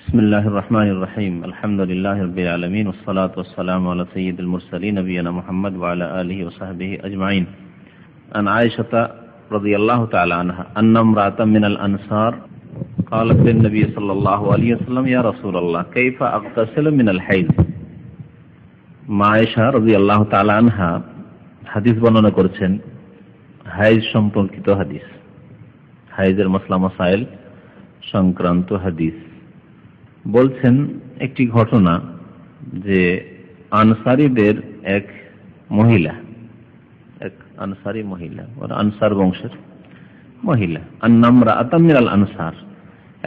বিসমিল্লাহির রহমানির রহিম আলহামদুলিল্লাহি রাব্বিল আলামিন ওয়াস সালাতু ওয়াস সালামু আলা সাইয়্যিদিল মুরসালিন নবিয়িনা মুহাম্মদ ওয়া আলা আলিহি ওয়া সাহবিহি আজমাইন। আন আয়েশা রাদিয়াল্লাহু তাআলা আনহা আন্না ইমরাআতান মিনাল আনসার قالت للنبي صلى الله عليه وسلم يا رسول الله كيف اغتسل من الحيض। আয়েশা রাদিয়াল্লাহু তাআলা আনহা হাদিস বর্ণনা করেছেন, হাইজ সম্পর্কিত হাদিস, হাইজের মাসলা মাসাইল সংক্রান্ত হাদিস। বলছেন একটি ঘটনা যে আনসারীদের এক আনসারী মহিলা, ওরা আনসার বংশের মহিলা, আন্নামরাআতাম মিনাল আনসার,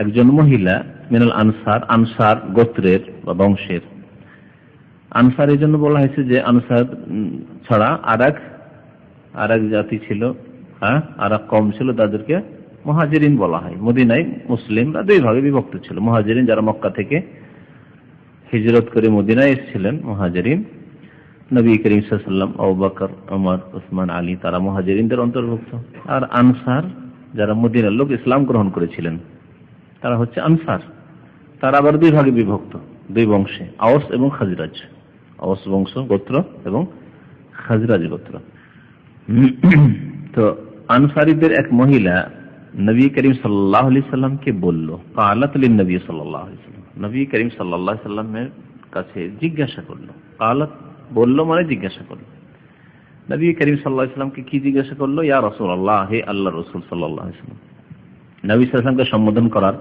একজন মহিলা মিনাল আনসার, আনসার গোত্রের বা বংশের। আনসার এই জন্য বলা হয়েছে যে আনসার ছাড়া আর এক জাতি ছিল, আর এক কওম ছিল, তাদেরকে মুহাজিরিন বলা হয়। মদিনায় মুসলিমরা দুই ভাগে বিভক্ত ছিল। মুহাজিরিন যারা মক্কা থেকে হিজরত করে মদিনায় এসেছিলেন, মুহাজিরিন। নবী করিম সাল্লাল্লাহু আলাইহি ওয়াসাল্লাম, আবু বকর, ওমর, ওসমান, আলী, তারা মুহাজিরিনদের অন্তর্ভুক্ত। আর আনসার যারা মদিনার লোক, ইসলাম গ্রহণ করেছিলেন, তারা হচ্ছে আনসার। তারা আবার দুই ভাগে বিভক্ত, দুই বংশে, আওস এবং খাজরাজ। আওস বংশ গোত্র এবং খাজরাজ গোত্র। তো আনসারীদের এক মহিলা নবী করিম সাল্লাল্লাহু আলাইহি সাল্লামকে বলল, কালাত লিন নবী সাল্লাল্লাহু আলাইহি সাল্লাম, নবী করিম সাল্লাল্লাহু আলাইহি সাল্লামের কাছে জিজ্ঞাসা করলো। কালাত বলল মানে জিজ্ঞাসা করলো। নবী করিম সাল্লাল্লাহু আলাইহি সাল্লামকে কি জিজ্ঞাসা করলো? ইয়া রাসূলুল্লাহ, হে আল্লাহর রাসূল সাল্লাল্লাহু আলাইহি সাল্লাম। নবী সাল্লাল্লাহু আলাইহি সাল্লামকে সম্বোধন করার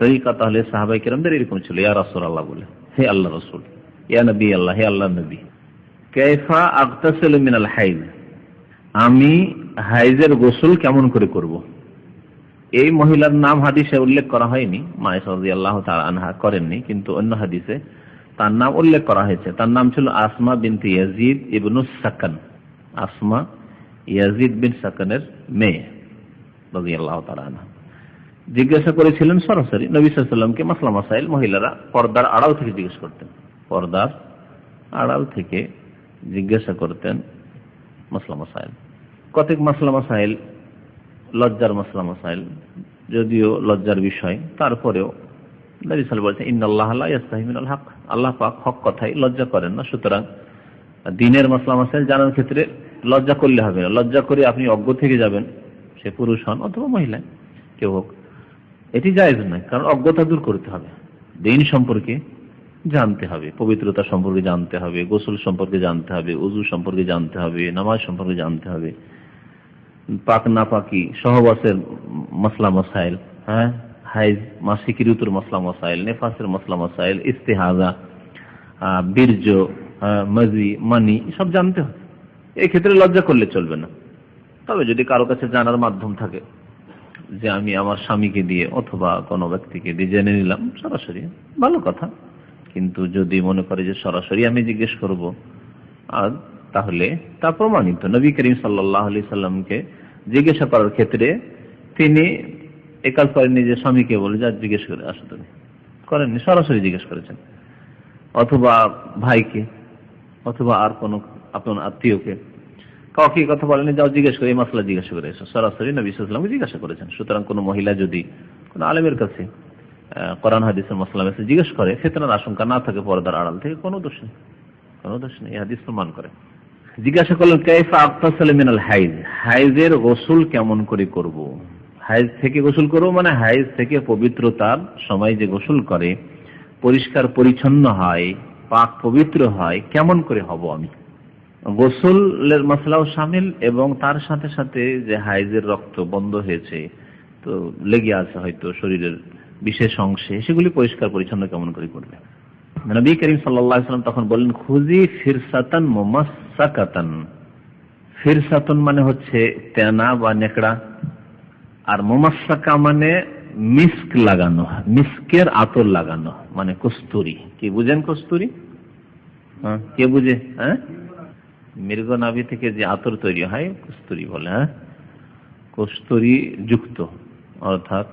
তরিকা তাহলে সাহাবায়ে কেরামদের এরকম ছিল, ইয়া রাসূলুল্লাহ বলে, হে আল্লাহর রাসূল, ইয়া নবী আল্লাহ, হে আল্লাহর নবী। কাইফা আগতাসিলু মিনাল হাইদ, আমি হাইজের গোসল কেমন করে করব? এই মহিলার নাম হাদিসে উল্লেখ করা হয়নি, আয়েশা রাদিয়াল্লাহু তাআলা আনহা করেননি, কিন্তু অন্য হাদিসে তার নাম উল্লেখ করা হয়েছে। তার নাম ছিল আসমা বিনতে ইয়াজিদ ইবনে সাকান, আসমা ইয়াজিদ বিন সাকানের মেয়ে রাদিয়াল্লাহু তাআলা আনহা। জিজ্ঞাসা করেছিলেন সরাসরি নবী সাল্লাল্লাহু আলাইহি ওয়াসাল্লামকে মাসলা মাসাইল। মহিলারা পর্দার আড়াল থেকে জিজ্ঞেস করতেন, পর্দার আড়াল থেকে জিজ্ঞাসা করতেন মাসলা মাসাইল। কতক মাসলা মাসাইল লজ্জার মাসলা মাসাইল, যদিও লজ্জার বিষয়, তারপরেও নবী সাল্লাল্লাহু আলাইহি ওয়াসাল্লাম বলেছেন, ইন্নাল্লাহা লা ইয়াস্তাহি মিনাল হক, আল্লাহ পাক হক কথাই লজ্জা করেন না। সুতরাং দ্বীনের মাসলা মাসাইল জানার ক্ষেত্রে লজ্জা করলে হবে না। লজ্জা করে আপনি অজ্ঞ থেকে যাবেন, সে পুরুষ হন অথবা মহিলা কেউ হোক, এটি জায়েজ নয়। কারণ অজ্ঞতা দূর করতে হবে, দ্বীন সম্পর্কে জানতে হবে, পবিত্রতা সম্পর্কে জানতে হবে, গোসল সম্পর্কে জানতে হবে, ওযু সম্পর্কে জানতে হবে, নামাজ সম্পর্কে জানতে হবে, পাক না পাকি, সহবাসের মাসলা মাসাইল, হাইজ মাসিক ঋতুর মাসলা মাসাইল, নেফাসের মাসলা মাসাইল, ইস্তেহাজা, বীর্য, মাজি, মানি, সব জানতে হবে। এই ক্ষেত্রে লজ্জা করলে চলবে না। তবে যদি কারো কাছে জানার মাধ্যম থাকে, যে আমি আমার স্বামীকে দিয়ে অথবা কোনো ব্যক্তিকে দিয়ে জেনে নিলাম সরাসরি, ভালো কথা। কিন্তু যদি মনে করে যে সরাসরি আমি জিজ্ঞেস করব, তাহলে তা প্রমাণিত। নবী করিম সাল্লাল্লাহু আলাইহি সাল্লামকে জিজ্ঞাসা করার ক্ষেত্রে তিনি একাল করেননি যে স্বামীকে বলে যা জিজ্ঞেস করে আসো, তুমি করেননি, সরাসরি জিজ্ঞেস করেছেন। অথবা ভাইকে, অথবা আর কোনো আপনার আত্মীয়কে, কাউকে কথা বলেনি যাও জিজ্ঞেস করে এই মাসলা জিজ্ঞাসা করে এসো, সরাসরি নবী সাল্লাল্লাহু আলাইহি সাল্লামকে জিজ্ঞাসা করেছেন। সুতরাং কোনো মহিলা যদি কোনো আলেমের কাছে কোরআন হাদিসের মাসলা মেসে জিজ্ঞেস করে, ফিতনার আশঙ্কা না থাকে পর্দার আড়াল থেকে, কোনো দোষ নেই, কোনো দোষ নেই। এই হাদিস প্রমাণ করে। জিজ্ঞাসা করলেন কাইফা আগতাসিলু মিনাল হাইজ, হাইজের গোসল কেমন করে করব? হাইজ থেকে গোসল করব মানে হাইজ থেকে পবিত্রতার সময় যে গোসল করে পরিষ্কার পরিচ্ছন্ন হয়, পাক পবিত্র হয়, কেমন করে হব আমি? গোসলের মাসলাও শামিল, এবং তার সাথে সাথে যে হাইজের রক্ত বন্ধ হয়েছে, তো লেগে আছে হয়তো শরীরের বিশেষ অংশে, সেগুলি পরিষ্কার পরিচ্ছন্ন কেমন করে করবে? নবী করিম সাল্লাল্লাহু আলাইহি ওয়াসাল্লাম তখন বললেন, খুজি ফিরসাতান মুমাসসাকাতান। ফিরসাতুন মানে হচ্ছে তেনা বা নেকড়া, আর মুমাসসাকা মানে মিস্ক লাগানো, মিস্কের আতর লাগানো, মানে কস্তুরি। কি বুঝেন কস্তুরি? কে বুঝে? মৃগ নাভি থেকে যে আতর তৈরি হয় কস্তুরি বলে। কস্তুরি যুক্ত, অর্থাৎ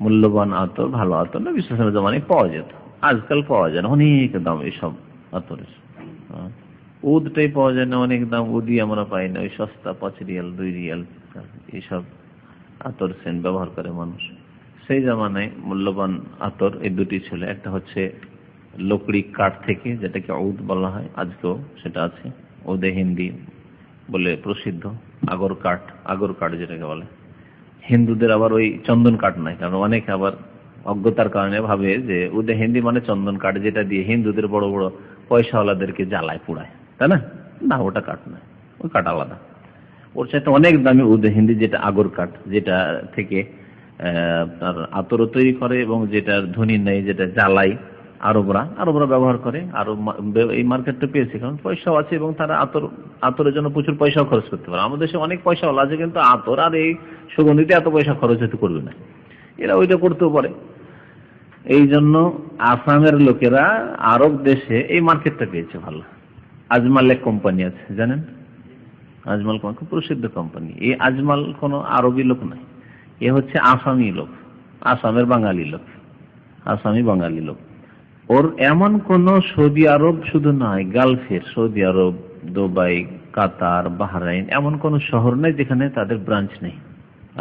মূল্যবান আতর, ভালো আতর নবী সাল্লাল্লাহু আলাইহি ওয়াসাল্লামের জামানায় পাওয়া যেত। আজকাল পাওয়া যায় না, অনেক দাম এইসব আতরের। উদটাই পাওয়া যায় না, অনেক দাম। উদি আমরা পাই না, ওই সস্তা 5 রিয়াল 2 রিয়াল এইসব আতর সেন্ট ব্যবহার করে মানুষ। সেই জামানায় মূল্যবান আতর এই দুটি ছিল। একটা হচ্ছে লকড়ি কাঠ থেকে, যেটাকে ঔদ বলা হয়, আজকেও সেটা আছে, ঔদে হিন্দি বলে প্রসিদ্ধ। আগর কাঠ যেটাকে বলে। হিন্দুদের আবার ওই চন্দন কাঠ নাই, কারণ অনেকে আবার অজ্ঞতার কারণে ভাবে যে উদে হিন্দি মানে চন্দন কাঠ, যেটা দিয়ে হিন্দুদের বড় বড় পয়সাওয়ালাদেরকে জ্বালায় পুড়ায়, তাই না? না, ওটা কাঠ নয়, ওই কাঠ আলাদা। ওর চাইতে অনেক দামি উদে হিন্দি, যেটা আগর কাঠ, যেটা থেকে তার আতরও তৈরি করে এবং যেটার ধ্বনি নেই, যেটা জ্বালাই আরবরা ব্যবহার করে। আরব এই মার্কেটটা পেয়েছে কারণ পয়সাও আছে এবং তারা আতরের জন্য প্রচুর পয়সাও খরচ করতে পারে। আমাদের দেশে অনেক পয়সাওয়ালা আছে, কিন্তু আতর আর এই সুগন্ধিতে এত পয়সা খরচ হতে করবে না, এরা ওইটা করতেও পারে। এই জন্য আসামের লোকেরা আরব দেশে এই মার্কেটটা পেয়েছে ভালো। আজমাল এক কোম্পানি আছে, জানেন? আজমাল খুব প্রসিদ্ধ কোম্পানি। এই আজমাল কোনো আরবি লোক নয়, এ হচ্ছে আসামি লোক, আসামের বাঙালি লোক, আসামি বাঙালি লোক। ওর এমন কোন সৌদি আরব শুধু নয়, গালফের সৌদি আরব, দুবাই, কাতার, বাহরাইন, এমন কোন শহর নেই যেখানে তাদের ব্রাঞ্চ নেই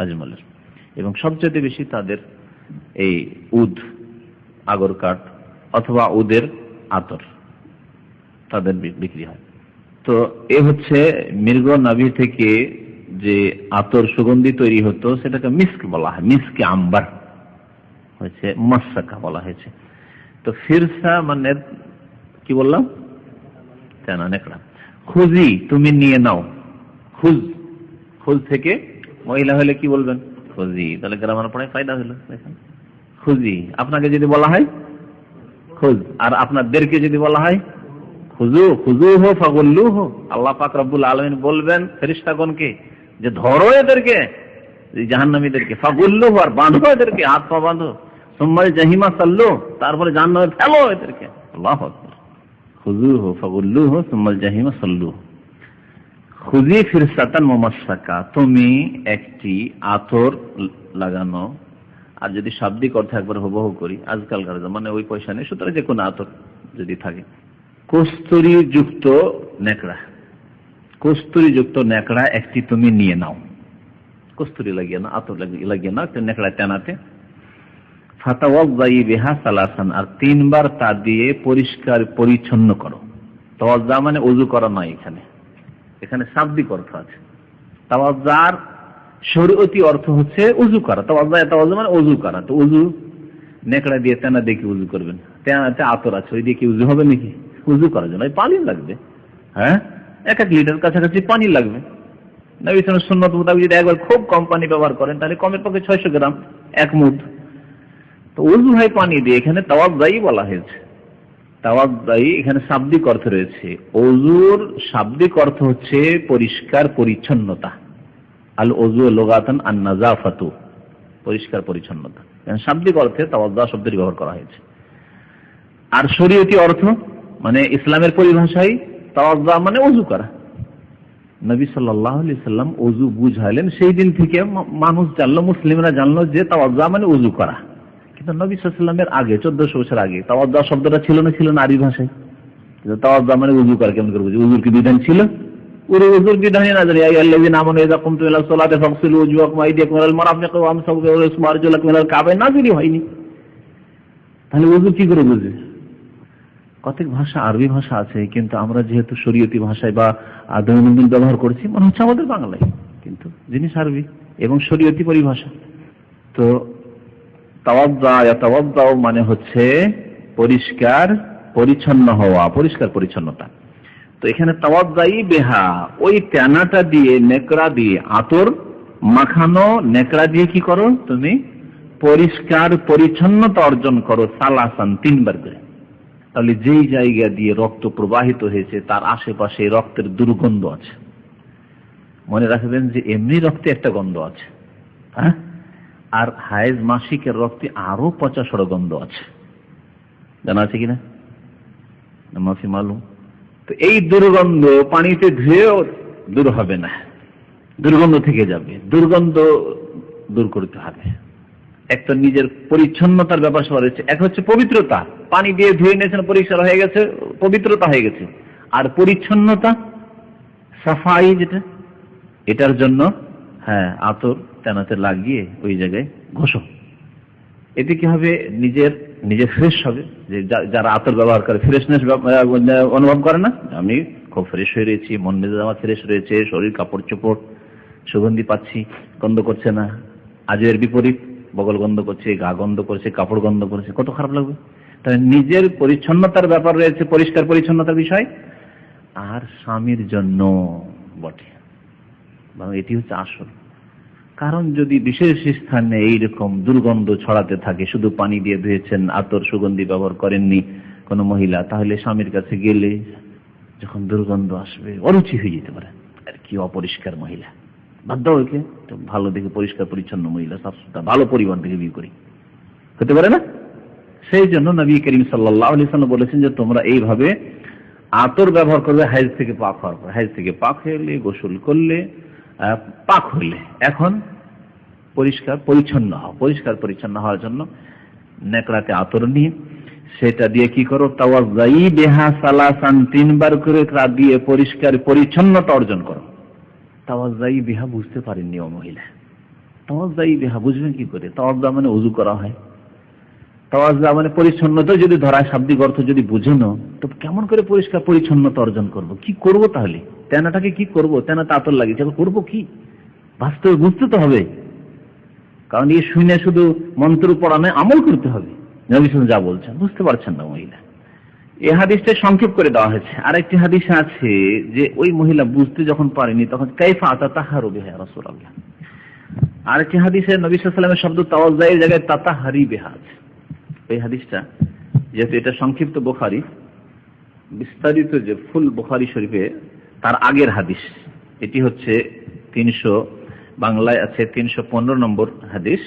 আজমালের। এবং সবচেয়ে বেশি তাদের এই উদ, আগর কাঠ অথবা উদের আতর তাদের বিক্রি হয়। তো এ হচ্ছে মৃগ নাভি থেকে যে আতর সুগন্ধি তৈরি হতো সেটাকে মিস্ক বলা হয়, মিস্কে আম্বার হয়েছে, মাসাকা বলা হয়েছে। তো ফিরসা মানে কি বললাম? তেনা, নেকড়া। খুজি, তুমি নিয়ে নাও। খুজ থেকে মহিলা হলে কি বলবেন? খুজি। তাহলে গ্রামার পড়ায় ফায়দা হলো। দেখেন, খুজি। আপনাকে যদি বলা হয় খুজ, আর আপনাদেরকে যদি বলা হয় খুজুহু ফাগুল্লুহু, আল্লাহ পাক রব্বুল আলামিন বলবেন ফেরেশতাগণকে যে ধরো এদেরকে, জাহান্নামীদেরকে, ফাগুল্লুহু, আর বাঁধো এদেরকে, হাত পা বাঁধো, সুম্মা জাহিমা সাল্লু, তারপরে জাহান্নামে ফেলো এদেরকে। আল্লাহু আকবার। খুজুহু ফাগুল্লুহু সুম্মা জাহিমা সাল্লু। খুজি ফিরসাতান মুমাসসাকা, তুমি একটি আতর লাগানো। আর যদি শাব্দিক অর্থ একবার হুবহু করি, আজকালকার জামানায় ওই পয়সা নেই, সুতরাং যে কোনো আতর যদি থাকে, কস্তুরী যুক্ত নেকড়া, কস্তুরী যুক্ত নেকড়া একটি তুমি নিয়ে নাও। কস্তুরী লাগিয়ে না, আতর লাগিয়ে নাও একটা নেকড়া টানাতে। ফাতাওয়াজ্জাই বিহা সালাসান, আর 3 বার তা দিয়ে পরিষ্কার পরিচ্ছন্ন করো। তাওয়াজ্জা মানে ওযু করা নয়, এখানে শাব্দিক অর্থ আছে। তাওয়াজ্জার শরীয়তি অর্থ হচ্ছে ওযু করা। তাওয়াজ্জা মানে ওযু করা। তো ওযু নেকড়া দিয়ে টানা দিয়ে কি ওযু করবেন? টানাতে আতর আছে, ওই দিয়ে কি ওযু হবে নাকি? ওযু করার জন্য পানি লাগবে, হ্যাঁ, 1 লিটার কাছাকাছি পানি লাগবে। নবী সাল্লাল্লাহু আলাইহি ওয়াসাল্লাম সুন্নাত মোতাবেক যদি একবার খুব কম পানি ব্যবহার করেন তাহলে কমের পক্ষে 600 গ্রাম, 1 মুঠ। তো ওযু হয় পানি দিয়ে, এখানে তাওয়াজ্জাই বলা হয়েছে। তাওয়াজ্জাই এখানে শাব্দিক অর্থ রয়েছে। ওযুর শাব্দিক অর্থ হচ্ছে পরিষ্কার পরিচ্ছন্নতা। আল ওযু লুগাতান আন নাযাফাতু, পরিষ্কার পরিচ্ছন্নতা। এখানে শাব্দিক অর্থে তাওয়াজ্জা শব্দটি ব্যবহার করা হয়েছে। আর শরীয়তি অর্থ মানে ইসলামের পরিভাষায় তাওয়াজ্জা মানে ওযু করা। নবী সাল্লাল্লাহু আলাইহি সাল্লাম ওযু বুঝাইলেন, সেই দিন থেকে মানুষ জানলো, মুসলিমরা জানলো যে তাওয়াজ্জা মানে ওযু করা। কিন্তু নবী সাল্লাল্লাহু আলাইহি সাল্লামের আগে 1400 বছর আগে তাওয়াজ্জা শব্দটা ছিল না আরবি ভাষায়। তাওয়াজ্জা মানে ওযু করা, কেমন করে বুঝি? ওযুর কি বিধান ছিল? ওযুর বিধানই না জানি। ইয়া আল্লাযিনা আমানু ইযা কুমতুম ইলা সালাতি ফাগসিলু ওজুহাকুম ওয়া আইদিয়াকুম ইলাল মারাফিক ওয়ামসাহু বিরুউসিকুম ওয়া আরজুলাকুম ইলাল কাবাইন, নাযিলই হয়নি। তাহলে ওযু কি করে বুঝবে? কতক ভাষা আরবি ভাষা আছে, কিন্তু আমরা যেহেতু শরীয়তি ভাষায় বা দৈনন্দিন ব্যবহার করছি, মনে হচ্ছে আমাদের বাংলায়, কিন্তু জিনিস আরবি এবং শরীয়তি পরিভাষা। তো তাওয়াজ্জা মানে হচ্ছে পরিষ্কার পরিচ্ছন্ন হওয়া, পরিষ্কার পরিচ্ছন্নতা। তো এখানে তাওয়াজ্জাই বিহা, ওই টানাটা দিয়ে, নেকড়া দিয়ে আতর মাখানো নেকড়া দিয়ে কি করো? তুমি পরিষ্কার পরিচ্ছন্নতা অর্জন করো, সালাসান, 3 বার করে। তাহলে যেই জায়গা দিয়ে রক্ত প্রবাহিত হয়েছে তার আশেপাশে রক্তের দুর্গন্ধ আছে। মনে রাখবেন যে এমনি রক্তে একটা গন্ধ আছে, হ্যাঁ, আর হায়েজ মাসিকের রক্তে আরো 50 গন্ধ আছে। জানা আছে কিনা? মাফি মালুম। তো এই দুর্গন্ধ পানিতে ধুয়েও দূর হবে না, দুর্গন্ধ থেকে যাবে। দুর্গন্ধ দূর করতে হবে। একটা নিজের পরিচ্ছন্নতার ব্যাপার সবার রয়েছে। এক হচ্ছে পবিত্রতা, পানি দিয়ে ধুয়ে নিয়েছেন, পরিষ্কার হয়ে গেছে, পবিত্রতা হয়ে গেছে। আর পরিচ্ছন্নতা, সাফাই, যেটা, এটার জন্য হ্যাঁ আতর তেনাতে লাগিয়ে ওই জায়গায় ঘষো, এতে কি হবে, নিজে ফ্রেশ হবে। যে যারা আতর ব্যবহার করে ফ্রেশনেস অনুভব করে না, আমি খুব ফ্রেশ হয়ে রয়েছি, মন মেজাজ আমার ফ্রেশ রয়েছে, শরীর কাপড় চোপড় সুগন্ধি পাচ্ছি, গন্ধ করছে না। আজ এর বিপরীত, বগল গন্ধ করছে, গা গন্ধ করছে, কাপড় গন্ধ করছে, কত খারাপ লাগবে। তাহলে নিজের পরিচ্ছন্নতার ব্যাপার রয়েছে, পরিষ্কার পরিচ্ছন্নতার বিষয়, আর স্বামীর জন্য বটে। এটি হচ্ছে আসল কারণ। যদি বিশেষ স্থানে এইরকম দুর্গন্ধ ছড়াতে থাকে, শুধু পানি দিয়ে ধুয়েছেন, আতর সুগন্ধি ব্যবহার করেননি কোনো মহিলা, তাহলে স্বামীর কাছে গেলে যখন দুর্গন্ধ আসবে অরুচি হয়ে যেতে পারে। আর কি অপরিষ্কার মহিলা, বাধ্য হয়েছে ভালো দেখে পরিষ্কার পরিচ্ছন্ন মহিলা, সাফসুতরা ভালো পরিবার থেকে বিয়ে করি, হতে পারে না। সেই জন্য নবী করিম সাল্লাল্লাহু আলাইহি ওয়াসাল্লাম বলেছেন যে তোমরা এইভাবে আতর ব্যবহার করবে হাইজ থেকে পাক হওয়ার পর। হাইজ থেকে পাক হলে, গোসল করলে, পাক হলে এখন পরিষ্কার পরিচ্ছন্ন হও। পরিষ্কার পরিচ্ছন্ন হওয়ার জন্য নেকড়াতে আতর নিয়ে সেটা দিয়ে কি করো, তাওয়াজ্জাই বিহা সালাসান, 3 বার করে দিয়ে পরিষ্কার পরিচ্ছন্নতা অর্জন করো। তাওয়াজ্জাই বিহা বুঝতে পারেননি ও মহিলা, তাওয়াজ্জাই বিহা বুঝবেন কি করে? তাওয়াজ্জা মানে ওযু করা হয়, তাওয়াজ্জা মানে পরিচ্ছন্নতা যদি ধরা, শাব্দিক অর্থ যদি বুঝে নাও, তো কেমন করে পরিষ্কার পরিচ্ছন্নতা অর্জন করব? কি করব তাহলে? তেনাটাকে কি করব? তেনাতে আতর লাগিয়েছে, করব কি? বাস্তবে বুঝতে তো হবে, কারণ এই শুনে শুধু মন্ত্র পড়া নয়, আমল করতে হবে। নবী সাল্লাল্লাহু যা বলছেন বুঝতে পারছেন না মহিলা। এই হাদিসটা সংক্ষেপ করে দেওয়া হয়েছে। আরেকটি হাদিস আছে যে ওই মহিলা বুঝতে যখন পারেনি তখন কাইফা তাতাহারু বিহা রাসূলুল্লাহ। আরেকটি হাদিসে নবী সাল্লাল্লাহু আলাইহি ওয়াসাল্লামের শব্দ তাওয়াজ্জাইয়ের জায়গায় তাতাহারি বিহা আছে। এই হাদিসটা যেহেতু এটা সংক্ষিপ্ত বুখারী, বিস্তারিত যে ফুল বুখারী শরীফে তার আগের হাদিস, এটি হচ্ছে 300 বাংলায় আছে 315 নম্বর হাদিস,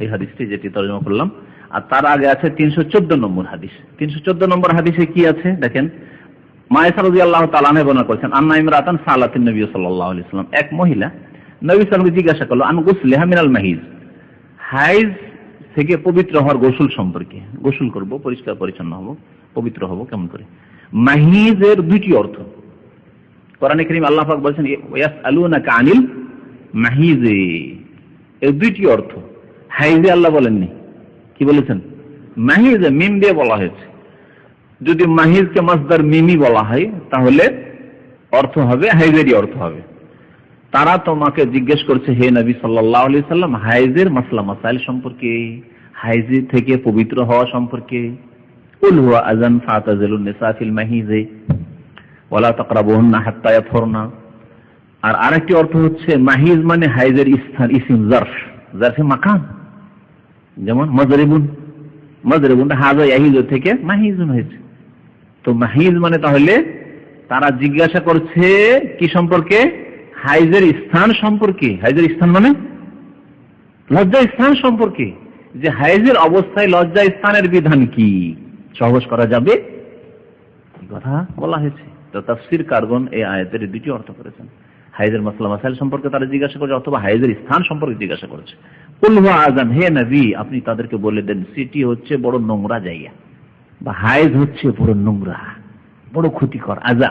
এই হাদিসটি যেটি তরজমা করলাম। আর তার আগে আছে 314 নম্বর হাদিস। 314 নম্বর হাদিসে কি আছে দেখেন, মায়েশা রাদিয়াল্লাহু তাআলা আনহা বর্ণনা করেছেন, আন্না ইমরাতান সালাতিন নবী সাল্লাল্লাহু আলাইহি ওয়াসাল্লাম, এক মহিলা নবী সাল্লাল্লাহু আলাইহি ওয়াসাল্লামকে জিজ্ঞাসা করলো আন গুসলিহা মিনাল মাহিজ, হাইজ থেকে পবিত্র হওয়ার গোসল সম্পর্কে। গোসল করব, পরিষ্কার পরিচ্ছন্ন হব, পবিত্র হব কেমন করে? মাহিজের দুটি অর্থ কোরআনে কারীম আল্লাহ পাক বলেছেন ইয়াসআলুনাকা আনিল মাহিজে, এর দুটি অর্থ। হাইজে আল্লাহ বলেননি, কি বলেছেন? মাহিজে, মিম দিয়ে বলা হয়েছে। যদি মাহিজকে মাসদার মিমি বলা হয় তাহলে অর্থ হবে হাইজেরই অর্থ হবে। তারা তোমাকে জিজ্ঞেস করছে হে নবী সাল্লাল্লাহু আলাইহি সাল্লাম, হাইজের মাসলা মাসাইল সম্পর্কে, হাইজ থেকে পবিত্র হওয়া সম্পর্কে। কুল হুয়া আযান ফাতাজিলুন নিসা ফিল মাহিজে ওয়ালা তাকরাবুহুন্না হাত্তা ইয়াতহুরনা। আর আরেকটি অর্থ হচ্ছে মাহিজ মানে হাইজের স্থান, ইসম জারফ, জারফে মাকান, যেমন মাজরিবুন, মাজরিবুন হাযা ইয়াহিজ থেকে মাহিজুন হয়েছে। তো মাহিজ মানে তাহলে তারা জিজ্ঞাসা করছে কি সম্পর্কে? হাইজের স্থান সম্পর্কে। হাইজের স্থান মানে লজ্জা স্থান সম্পর্কে, যে হাইজের অবস্থায় লজ্জা স্থানের বিধান কি সহজ করা যাবে, এই কথা বলা হয়েছে। তো তাফসীর কারগণ এই আয়াতের দুটি অর্থ করেছেন, হাইজের মাসলা মাসাইল সম্পর্কে তারা জিজ্ঞাসা করছে অথবা হাইজের স্থান সম্পর্কে জিজ্ঞাসা করেছে। কুল হুয়া আযান, হে নবী আপনি তাদেরকে বলে দেন সেটি হচ্ছে বড় নোংরা জায়গা, বা হাইজ হচ্ছে বড় নোংরা, বড় ক্ষতিকর, আযা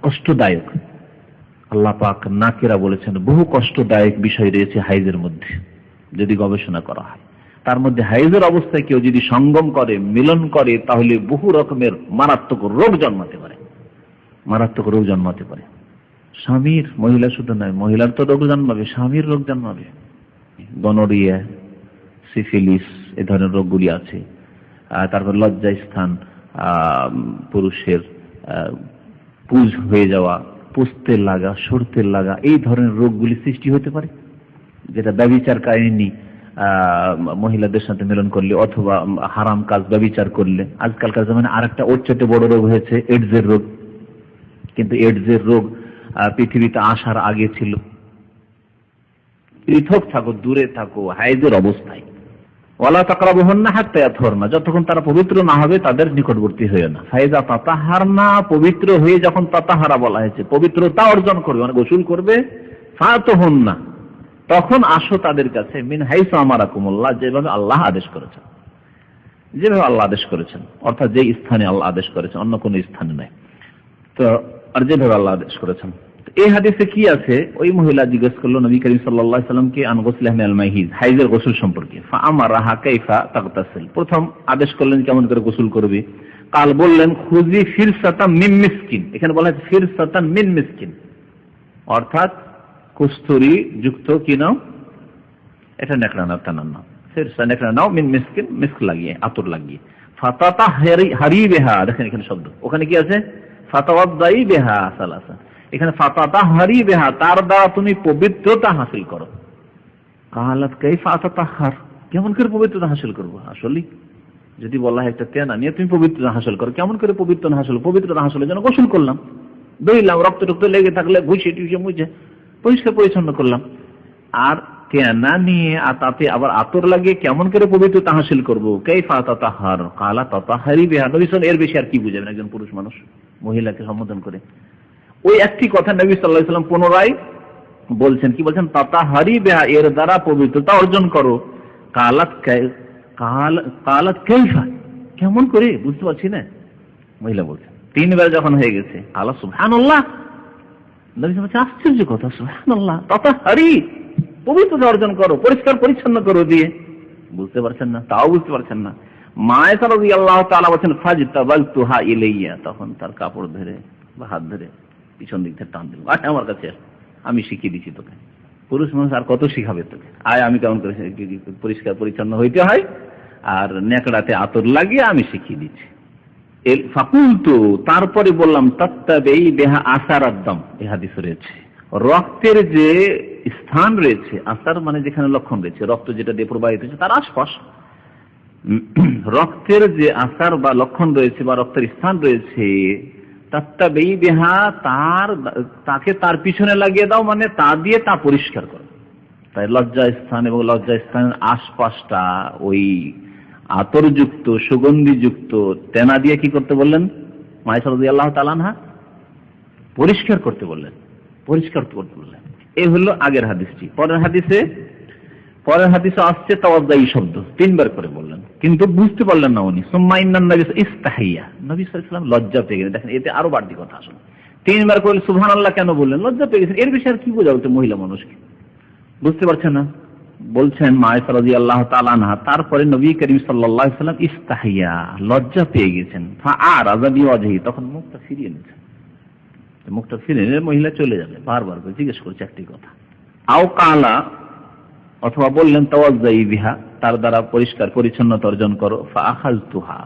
কষ্টদায়ক। আল্লাহ পাক নাকেরা বলেছেন বহু কষ্টদায়ক বিষয় রয়েছে হাইজের মধ্যে যদি গবেষণা করা হয়। তার মধ্যে হাইজের অবস্থায় কেউ যদি সঙ্গম করে, মিলন করে, তাহলে বহু রকমের মারাত্মক রোগ জন্মাতে পারে, মারাত্মক রোগ জন্মাতে পারে। স্বামীর, মহিলা শুধু নয়, মহিলার তো রোগ জন্মাবে, স্বামীর রোগ জন্মাবে। গনোরিয়া, সিফিলিস, এ ধরনের রোগগুলি আছে। তারপর লজ্জা স্থান, পুরুষের পুজ হয়ে যাওয়া, পুষতে লাগা, সরতে লাগা, এই ধরনের রোগগুলি সৃষ্টি হতে পারে, যেটা ব্যভিচারকারিণী মহিলাদের সাথে মিলন করলে অথবা হারাম কাজ ব্যভিচার করলে। আজকালকার জামানায় আরেকটা ওর চেয়ে বড় রোগ হয়েছে এইডসের রোগ। কিন্তু এইডসের রোগ পৃথিবীতে আসার আগে ছিল। পৃথক থাকো, দূরে থাকো হাইজের অবস্থায়। ওয়ালা তাকরাবুহুন্না হাত্তা ইয়াতহুরনা, যতক্ষণ তারা পবিত্র না হবে তাদের নিকটবর্তী হয়েও না। ফাইজা তাতাহারনা, পবিত্র হয়ে যখন তাতাহারা বলা হয়েছে, পবিত্রতা অর্জন করবে মানে গোসল করবে, ফাতুহুন্না, তখন আসো তাদের কাছে, মিন হাইসু আমারাকুমুল্লাহ, যেভাবে আল্লাহ আদেশ করেছেন, যেভাবে আল্লাহ আদেশ করেছেন, অর্থাৎ যে স্থানে আল্লাহ আদেশ করেছেন, অন্য কোনো স্থানে নয়। তো আর যেভাবে আল্লাহ আদেশ করেছেন। তো এই হাদিসে কি আছে? ওই মহিলা জিজ্ঞেস করলো নবী করিম সাল্লাল্লাহু আলাইহি সাল্লামকে আন গুসলিহি মিনাল মাহিজ, হাইজের গোসল সম্পর্কে। ফাআমারাহা কাইফা তাগতাসিল, প্রথম আদেশ করলেন কেমন করে গোসল করবে। কাল বললেন খুজি ফিরসাতাম মিন মিসকিন, এখানে বলা হয়েছে ফিরসাতান মিন মিসকিন, অর্থাৎ কস্তুরী যুক্ত কি নাও, এটা নেকড়া নাও, টানার নাও, ফিরসা নেকড়া নাও, মিন মিসকিন মিস্ক লাগিয়ে, আতর লাগিয়ে। ফাতাতা হারি বেহা, দেখেন এখানে শব্দ, ওখানে কি আছে ফাতাওয়াদাই বেহা সালাসা, এখানে ফাতাতা হারি বেহা, তার দ্বারা তুমি পবিত্রতা হাসিল করো। কালাত কাইফা তাতাহার, কেমন করে পবিত্রতা হাসিল করবো? আসলে যদি বলা হয় একটা তেনা নিয়ে তুমি পবিত্রতা হাসিল করো, কেমন করে পবিত্রতা হাসিল? পবিত্রতা হাসিলের জন্য গোসল করলাম, ধুইলাম, রক্ত টক্ত লেগে থাকলে ঘুষে টুষে মুছে পরিষ্কার পরিচ্ছন্ন করলাম। আর তেনা নিয়ে আর তাতে আবার আতর লাগিয়ে কেমন করে পবিত্রতা হাসিল করবো? কাইফা তাতাহার, কালা তাতাহারি বিহা। নবী সাল্লাল্লাহু আলাইহি ওয়াসাল্লাম এর বেশি আর কি বুঝাবেন একজন পুরুষ মানুষ মহিলাকে সম্বোধন করে? ওই একটি কথা নবী সাল্লাল্লাহু আলাইহি ওয়াসাল্লাম পুনরায় বলছেন, কি বলছেন? তাতাহারি বিহা, এর দ্বারা পবিত্রতা অর্জন করো। কালাত কাইফা, কেমন করে? বুঝতে পারছি না। মহিলা বলছেন, তিনবার যখন হয়ে গেছে, আল্লাহ সুবহানাল্লাহ, নবী বলছেন আশ্চর্য কথা, সুবহানাল্লাহ, তাতাহারি, পবিত্রতা অর্জন করো, পরিষ্কার পরিচ্ছন্ন করো দিয়ে। বুঝতে পারছেন না, তাও বুঝতে পারছেন না। মা আয়েশা রাদিয়াল্লাহু তাআলা বলেন ফাজতাবালতুহা ইলাইয়া, তখন তার কাপড় ধরে বা হাত ধরে পিছন দিক থেকে টান দিল, আয় আমার কাছে, আমি শিখিয়ে দিচ্ছি তোকে। পুরুষ মানুষ আর কত শিখাবে তোকে, আয় আমি কেমন করে পরিষ্কার পরিচ্ছন্ন হইতে হয় আর নেকড়াতে আতর লাগিয়ে আমি শিখিয়ে দিচ্ছি। ফাকুলতু, তারপরে বললাম, তাত্তাবেই বেহা আসার আদম, এই হাদিস রয়েছে, রক্তের যে স্থান রয়েছে, আসার মানে যেখানে লক্ষণ রয়েছে, রক্ত যেটা দিয়ে প্রবাহিত হচ্ছে তার আশপাশ রক্তের যে আসার বা লক্ষণ রয়েছে বা রক্তের স্থান রয়েছে, তাত্তাবেই বেহা, তাকে তার পিছনে লাগিয়ে দাও, মানে তা দিয়ে তা পরিষ্কার করো। তাই লজ্জা স্থান এবং লজ্জা স্থানের আশপাশটা ওই আতরযুক্ত সুগন্ধিযুক্ত তেনা দিয়ে কি করতে বললেন? মা আয়েশা রাদিয়াল্লাহু তাআলা আনহা পরিষ্কার করতে বললেন, পরিষ্কার করতে বললেন। এই হলো আগের হাদিসটি। পরের হাদিসে আসছে তাওয়াজ্জাই শব্দ, তিনবার করে বললেন, কিন্তু বুঝতে পারলেন না উনি। সুম্মা ইন্নান নবী ইস্তাহিয়া, নবী সাল্লাল্লাহু আলাইহি ওয়াসাল্লাম লজ্জা পেয়ে গেলেন। দেখেন এতে আরো বাড়তি কথা আসলে। তিনবার করে সুবহানাল্লাহ কেন বললেন? লজ্জা পেয়ে গেছেন। এর বিষয়ে আর কি বোঝাবো তো মহিলা মানুষকে? বুঝতে পারছেন না। বলছেন মা আয়েশা রাদিয়াল্লাহু তাআলা আনহা, তারপরে নবী করিম সাল্লাল্লাহু আলাইহি ওয়াসাল্লাম ইস্তাহিয়া, লজ্জা পেয়ে গেছেন। ফাআরাযা বিওয়াজহি, তখন মুখটা ফিরিয়ে নিয়েছেন। মুখটা ফিরিয়ে মহিলা চলে যাবে, বারবার করে জিজ্ঞেস করছে একটি কথা। আও কালা, অথবা বললেন তাওয়াজ্জাই বিহা, তার দ্বারা পরিষ্কার পরিচ্ছন্নতা অর্জন করো। ফাআখাযতুহা,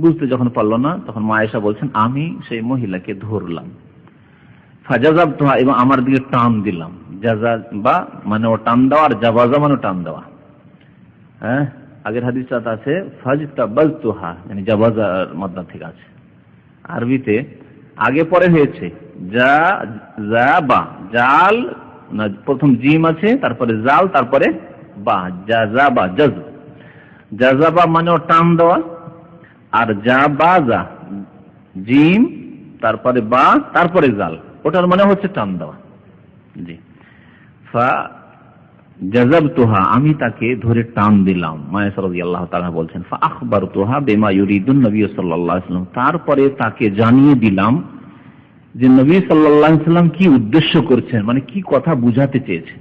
বুঝতে যখন পারলো না তখন মা আয়েশা বলছেন, আমি সেই মহিলাকে ধরলাম। ফাজাযাবতুহা, এবং আমার দিকে টান দিলাম। জাযা বা মানে ও টান দেওয়া, আর জাবাজা মানে টান দেওয়া। হ্যাঁ, আগের হাদিসটা আছে ফাজতাবালতুহা, মানে জাবাজার মাদ্দা থেকে আছে। আরবিতে আগে পরে হয়েছে জাবা, জাল না, প্রথম জিম আছে, তারপরে জাল, তারপরে বা, জাযাবা, জাযাবা মানে টান দেওয়া, আর জাবাজা জিম তারপরে বা তারপরে জাল, ওটার মানে হচ্ছে টান দেওয়া। জি, ফা জাযাবতুহা, আমি তাকে ধরে টান দিলাম। মা আয়েশা রাদিয়াল্লাহু তাআলা বলছেন, ফা আখবারতুহা বিমা ইউরিদুন নবী সাল্লাল্লাহু আলাইহি ওয়াসাল্লাম, তারপরে তাকে জানিয়ে দিলাম যে নবী সাল্লাল্লাহু আলাইহি ওয়াসাল্লাম কি উদ্দেশ্য করছেন, মানে কি কথা বুঝাতে চেয়েছেন,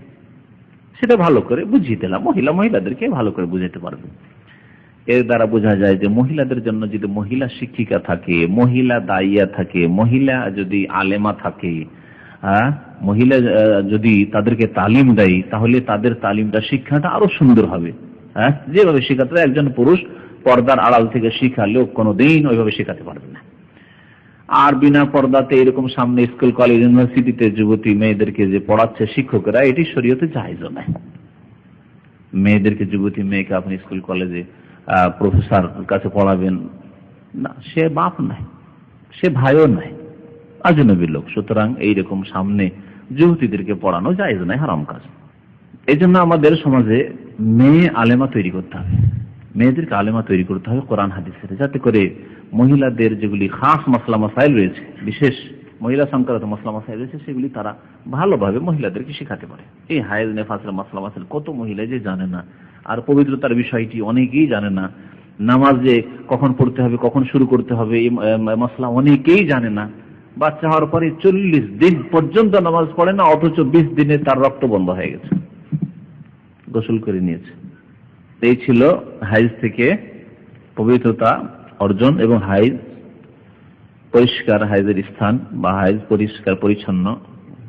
সেটা ভালো করে বুঝিয়ে দিলাম। মহিলাদেরকে ভালো করে বুঝাতে পারবে। এর দ্বারা বোঝা যায় যে মহিলাদের জন্য যদি মহিলা শিক্ষিকা থাকে, মহিলা দাইয়া থাকে, মহিলা যদি আলেমা থাকে, মহিলা যদি তাদেরকে তালিম দেয়, তাহলে তাদের তালিমটা, শিক্ষাটা আরো সুন্দর হবে। হ্যাঁ, যেভাবে শেখাতে একজন পুরুষ পর্দার আড়াল থেকে শিখালেও কোনোদিন ওইভাবে শেখাতে পারবে না। আর বিনা পর্দাতে এরকম সামনে স্কুল কলেজ ইউনিভার্সিটিতে যুবতী মেয়েদেরকে যে পড়াচ্ছে শিক্ষকরা, এটি শরীয়তে জায়েজ নয়। মেয়েদেরকে, যুবতী মেয়েকে আপনি স্কুল কলেজে প্রফেসর কাছে পড়াবেন না, সে বাপ নাই, সে ভাইও নাই, আজনবী লোক। সুতরাং এইরকম সামনে যুবতীদেরকে পড়ানো জায়েজ নয়, হারাম কাজ। এই জন্য আমাদের সমাজে মেয়ে আলেমা তৈরি করতে হবে, মেয়েদেরকে আলেমা তৈরি করতে হবে কোরআন হাদিসের, যাতে করে মহিলাদের যেগুলি খাস মাসলা মাসাইল রয়েছে, বিশেষ মহিলা সংক্রান্ত মাসলা মাসাইল রয়েছে, সেগুলি তারা ভালোভাবে মহিলাদেরকে শেখাতে পারে। এই হায়েজ নেফাসের মাসলা মাসাইল কত মহিলা যে জানে না, আর পবিত্রতার বিষয়টি অনেকেই জানে না। নামাজ যে কখন পড়তে হবে, কখন শুরু করতে হবে, এই মাসলা অনেকেই জানে না। বাচ্চা হওয়ার পরে 40 দিন পর্যন্ত নামাজ পড়ে না, অথচ 20 দিনে তার রক্ত বন্ধ হয়ে গেছে, গোসল করে নিয়েছে। এই ছিল হাইজ থেকে পবিত্রতা অর্জন এবং হাইজ পরিষ্কার, হাইজের স্থান বা হাইজ পরিষ্কার পরিচ্ছন্ন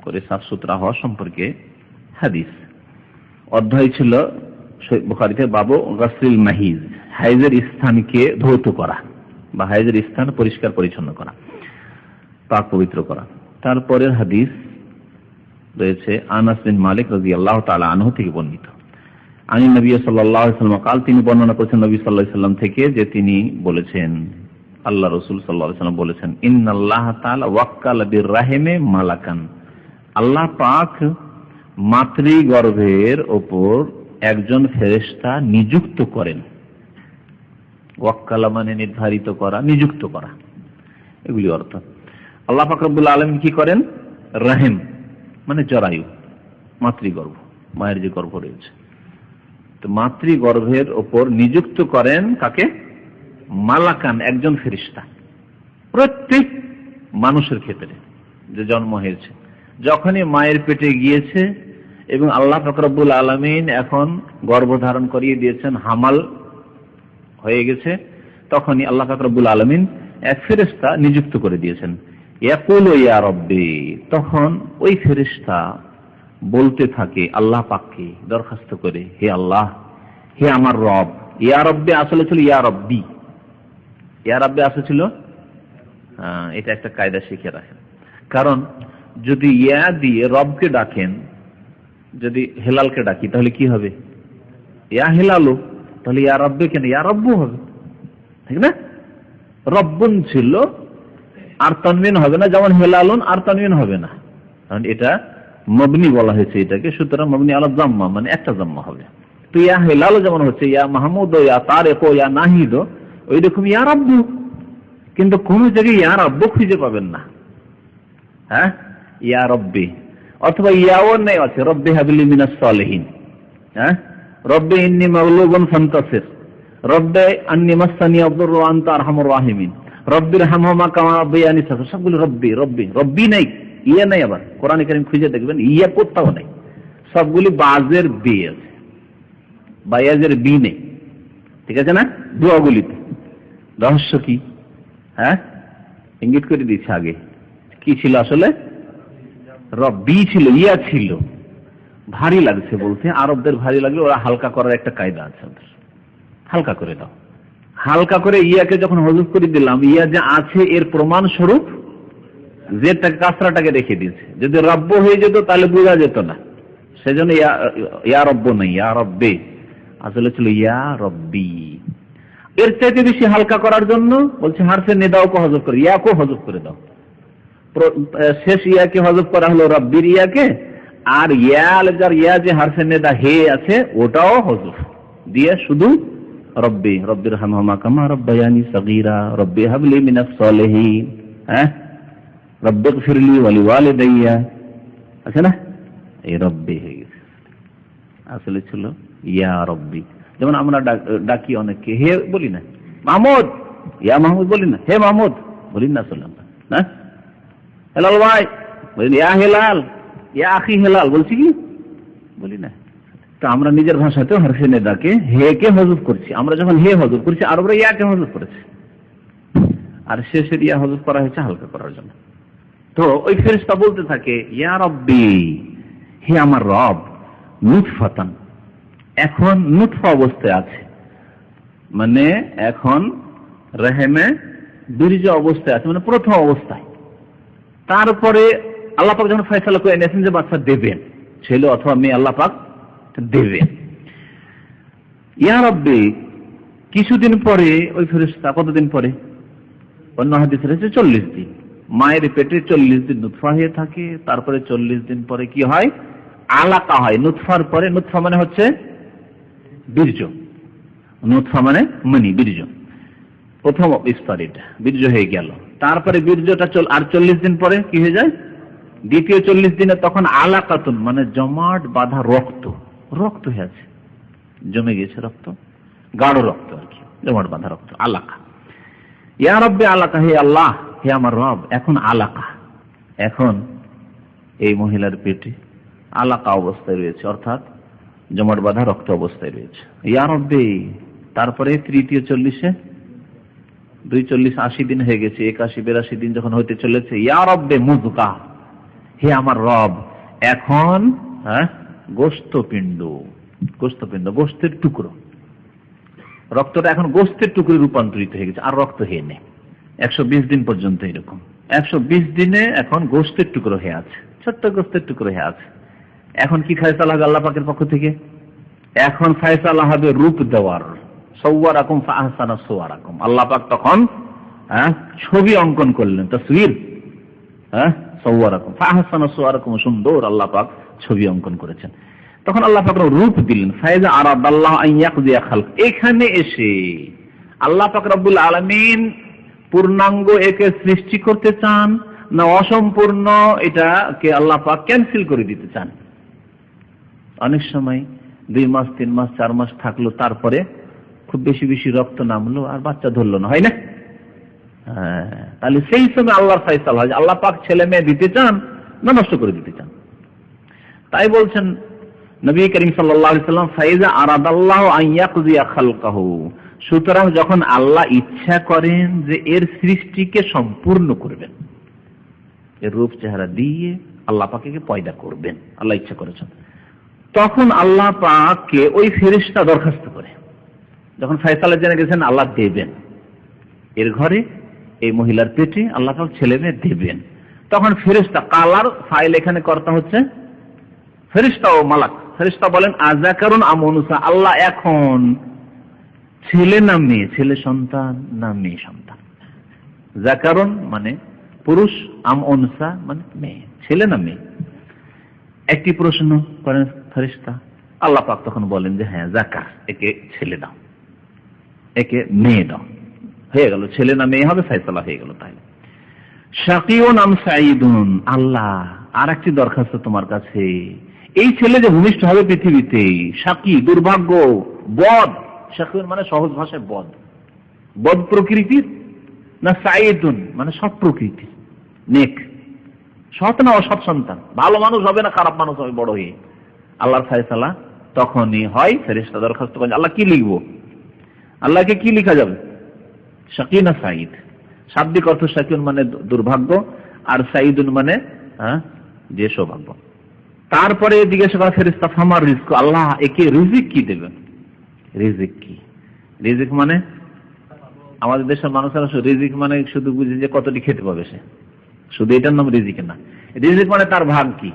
করে সাফ সুতরা হওয়া সম্পর্কে হাদিস। অধ্যায় ছিল বুখারীতে বাবু গাসলিল মাহিজ, হাইজের স্থানকে ধৌত করা বা হাইজের স্থান পরিষ্কার পরিচ্ছন্ন করা, পাক পবিত্র করা। তারপরের হাদিস রয়েছে আনাস বিন মালিক রাদিয়াল্লাহু তাআলা আনহু থেকে বর্ণিত। আনি নবী সাল্লাল্লাহু আলাইহি ওয়াসাল্লাম কাল, তিনি বর্ণনা করেছেন নবী সাল্লাল্লাহু আলাইহি ওয়াসাল্লাম থেকে যে তিনি বলেছেন, আল্লাহ রাসূল সাল্লাল্লাহু আলাইহি ওয়াসাল্লাম বলেছেন, ইন্নাল্লাহা তাআলা ওয়াক্কালা বির-রাহিমে মালাকান, আল্লাহ পাক মাতৃগর্ভের ওপর একজন ফেরেশতা নিযুক্ত করেন। ওয়াক্কালা মানে নির্ধারিত করা, নিযুক্ত করা, এগুলি অর্থ। আল্লাহ পাক রব্বুল আলামিন কি করেন? রাহিম মানে জরায়ু, মাতৃগর্ভ, মায়ের যে গর্ভ রয়েছে, তো মাতৃগর্ভের ওপর নিযুক্ত করেন কাকে? মালাকান, একজন ফেরেশতা। প্রত্যেক মানুষের ক্ষেত্রে যে জন্ম হয়েছে, যখনই মায়ের পেটে গিয়েছে এবং আল্লাহ পাক রব্বুল আলামিন এখন গর্ভধারণ করিয়ে দিয়েছেন, হামাল হয়ে গেছে, তখনই আল্লাহ পাক রব্বুল আলামিন এক ফেরেশতা নিযুক্ত করে দিয়েছেন। ইয়াকুলু ইয়া রব্বি, তখন ওই ফেরেশতা বলতে থাকে আল্লাহ পাককে দরখাস্ত করে, হে আল্লাহ, হে আমার রব। ইয়া রব্বি আসলে ছিল ইয়া রব্বি, ইয়া রব্বি আসলে ছিল, এটা একটা কায়দা শিখে রাখেন। কারণ যদি ইয়া দিয়ে রবকে ডাকেন, যদি হেলালকে ডাকি তাহলে কি হবে? ইয়া হেলালু, তাহলে ইয়া রব্বে কেন? ইয়া রব্বু হবে, ঠিক না? রব্বুন ছিল আর তানবিন হবে না, যেমন হেলালুন আর তানবিন হবে না, কারণ এটা মবনি বলা হয়েছে এটাকে, সুতরাং মবনি আলা জাম্মা মানে একটা জাম্মা হবে। তো ইয়া হেলাল যেমন হচ্ছে ইয়া মাহমুদ, ইয়া তারেক, ইয়া নাহিদ, ওই রকম ইয়া রব্বু, কিন্তু কোন জায়গায় ইয়া রব্বু খুঁজে পাবেন না। হ্যাঁ, ইয়া রব্বি অথবা ইয়াও নেই আছে, রব্বি হাবলি মিনাস সালিহিন, হ্যাঁ, রব্বি ইন্নী মাগলুবুন ফান্তাসির, রব্বি আন্নী মাসসানি আদ-দুররু ওয়া আনতা আরহামুর রাহিমিন, রব্বির হামহুমা কামা রাব্বায়ানি সগীরা, সবগুলো রব্বি রব্বি, রব্বি নাই, ইয়া নাই। আবার কোরআনে কারীম খুঁজে দেখবেন ইয়া কোথাও নাই, সবগুলি বাজের বি আছে, বায়াজের বি নেই, ঠিক আছে না? দোয়াগুলিতে রহস্য কি? হ্যাঁ, ইঙ্গিত করে দিচ্ছে আগে কি ছিল আসলে? রব্বি ছিল, ইয়া ছিল। ভারী লাগছে বলতে, আরবদের ভারী লাগলে ওরা হালকা করার একটা কায়দা আছে, হালকা করে দাও। হালকা করে ইয়াকে যখন হযফ করে দিলাম, ইয়া যে আছে এর প্রমাণ স্বরূপ যেটা কাসরাটাকে রেখে দিয়েছে। যদি রব্ব হয়ে যেত তাহলে বোঝা যেত না, সেজন্য ইয়া রব্ব নাই, ইয়া রব্বে আসলে ছিল ইয়া রব্বি। এর চাইতে বেশি হালকা করার জন্য বলছে হারফে নেদাওকে হযফ করে, ইয়াকে হযফ করে দাও। শেষ ইয়াকে হযফ করা হলো রব্বির ইয়াকে, আর ইয়া যে হারফে নেদা হে আছে ওটাও হযফ দিয়ে শুধু রব্বি, রব্বির হামহুমা কামা রাব্বায়ানি সগীরা, রব্বি হাবলি মিনাস সালিহিন, হ্যাঁ, রব্বিগফিরলি ওয়া লিওয়ালিদাইয়া, আছে না? এই রব্বি হয়ে গেছে, আসলে ছিল ইয়া রব্বি। যেমন আমরা ডাকি অনেককে হে বলি না, মাহমুদ, ইয়া মাহমুদ বলি না, হে মাহমুদ বলি না, আসলে না, হেলাল ভাই বলি, ইয়া হেলাল, ইয়া আখি হেলাল বলছি কি? বলি না। তো আমরা নিজের ভাষাতেও হরফে নেদাকে হে কে হযফ করছি। আমরা যখন হে হযফ করছি, আরবরা ইয়াকে হযফ করেছে, আর শেষের ইয়া হযফ করা হয়েছে হালকা করার জন্য। তো ওই ফেরেশতা বলতে থাকে ইয়া রব্বি, হে আমার রব, নুতফাতান, এখন নুতফা অবস্থায় আছে, মানে এখন রেহেমে বীর্য অবস্থায় আছে, মানে প্রথম অবস্থায়। তারপরে আল্লাহ পাক যখন ফয়সালা করে নিয়েছেন যে বাচ্চা দেবেন, ছেলে অথবা মেয়ে আল্লাহ পাক দেবেন, ইয়া রব্বি, কিছুদিন পরে ওই ফেরেশতা, কতদিন পরে? অন্য হাদিসে রয়েছে 40 দিন। মায়ের পেটে 40 দিন নুতফা হয়ে থাকে, তারপরে 40 দিন পরে কি হয়? আলাকা হয়। নুতফার পরে, নুতফা মানে হচ্ছে বীর্য, নুতফা মানে মনি, বীর্য, প্রথম স্তর, এটা বীর্য হয়ে গেল। তারপরে বীর্যটা আর 40 দিন পরে কি হয়ে যায়? দ্বিতীয় 40 দিনে তখন আলাকাতুন মানে জমাট বাঁধা রক্ত, রক্ত হয়ে আছে, জমে গেছে রক্ত, গাঢ় রক্ত আর কি, জমাট বাঁধা রক্ত, আলাকা। ইয়া রব্বি আলাকা, হে আল্লাহ, হে আমার রব, এখন আলাকা এখন এই মহিলার পেটে আলাকা অবস্থায় রয়েছে, অর্থাৎ জমাট বাঁধা রক্ত অবস্থায় রয়েছে। ইয়া রব্বে, তারপরে তৃতীয় 40-এ 240-80 দিন হয়ে গেছে, 81-82 দিন যখন হইতে চলেছে, ইয়া রব্বে মুযগা, হে আমার রব, এখন গোশতপিণ্ড, গোশতের টুকরো, রক্তটা এখন গোশতের টুকরো রূপান্তরিত হয়ে গেছে, আর রক্ত হয়ে নেই। 120 দিন পর্যন্ত এরকম, 120 দিনে এখন গোশতের টুকরো হয়ে আছে, ছোট্ট গোশতের টুকরো হয়ে আছে। এখন কি ফায়সালা হবে আল্লাহ পাকের পক্ষ থেকে? এখন ফায়সালা হবে রূপ দেওয়ার, সাওয়ারাকুম ফাআহসানা সুওয়ারাকুম। আল্লাহ পাক তখন ছবি অঙ্কন করলেন, তাসওয়ির, সাওয়ারাকুম ফাআহসানা সুওয়ারাকুম, সুন্দর আল্লাহ পাক ছবি অঙ্কন করেছেন। তখন আল্লাহ পাক রূপ দিলেন। ফাইজা আরাদাল্লাহু আন ইয়াকযিয়া খালক, এখানে এসে আল্লাহ পাক রব্বুল আলামিন পূর্ণাঙ্গ একে সৃষ্টি করতে চান না অসম্পূর্ণ এটাকে আল্লাহ পাক ক্যান্সেল করে দিতে চান? অনেক সময় 2 মাস 3 মাস 4 মাস থাকলো, তারপরে খুব বেশি বেশি রক্ত নামলো আর বাচ্চা ধরলো না, হয় না? তাহলে সেই সময় আল্লাহর ফয়সালা হয়, আল্লাহ পাক ছেলে মেয়ে দিতে চান না নষ্ট করে দিতে চান। তাই বলছেন নবী করিম সাল্লাল্লাহু আলাইহি ওয়াসাল্লাম, ফাইজা আরাদাল্লাহু আন ইয়াকযিয়া খালকাহু, সুতরাং যখন আল্লাহ ইচ্ছা করেন যে এর সৃষ্টিকে সম্পূর্ণ করবেন, এর রূপ চেহারা দিয়ে আল্লাহ পাককে পয়দা করবেন, আল্লাহ ইচ্ছা করেছেন, তখন আল্লাহ পাককে ওই ফেরেশতা দরখাস্ত করে, যখন ফয়সালা জেনে গেছেন আল্লাহ দেবেন, এর ঘরে এই মহিলার পেটে আল্লাহ পাক ছেলে মেয়ে দেবেন, তখন ফেরেশতা, কালার ফাইল এখানে কর্তা হচ্ছে ফেরেশতা ও মালাক। ফেরেশতা বলেন আযাকারুন আম উনসা, আল্লাহ এখন ছেলে না মেয়ে, ছেলে সন্তান না মেয়ে সন্তান। যাকারুন মানে পুরুষ, আম উনসা মানে মেয়ে, ছেলে না মেয়ে। একটি প্রশ্ন করেন ফেরেশতা, আল্লাহ পাক তখন বলেন যে হ্যাঁ যাকার, একে ছেলে দাও, একে মেয়ে দাও, হয়ে গেল, ছেলে না মেয়ে হবে, ফয়সালা হয়ে গেল। তাই শাকিউন আম সাঈদুন, আল্লাহ আর একটি দরখাস্ত তোমার কাছে, এই ছেলে যে ভূমিষ্ঠ হবে পৃথিবীতে, শাকি দুর্ভাগ্য, বদ, শাকিউন মানে সহজ ভাষায় বদ, বদ প্রকৃতির, না সাঈদুন মানে সৎ প্রকৃতির, নেক, সৎ না অসৎ সন্তান, ভালো মানুষ হবে না খারাপ মানুষ হবে বড় হয়ে, আল্লাহর ফয়সালা তখনই হয়। ফেরেশতা দরখাস্ত করেন, আল্লাহ কি লিখবো, আল্লাহকে কি লেখা যাবে, শাকি না সাঈদ? শাব্দিক অর্থ শাকিউন মানে দুর্ভাগ্য, আর সাঈদুন মানে যে সৌভাগ্য। তারপরে জিজ্ঞাসা করা ফেরেশতা, ফামার রিজক, আল্লাহ একে রিজিক কি দেবেন? রিজিক কি? রিজিক মানে আমাদের দেশের মানুষেরা রিজিক মানে শুধু বুঝে যে কতটি খেতে পাবে সে, শুধু এটার নাম রিজিক না। রিজিক মানে তার ভাগ কি,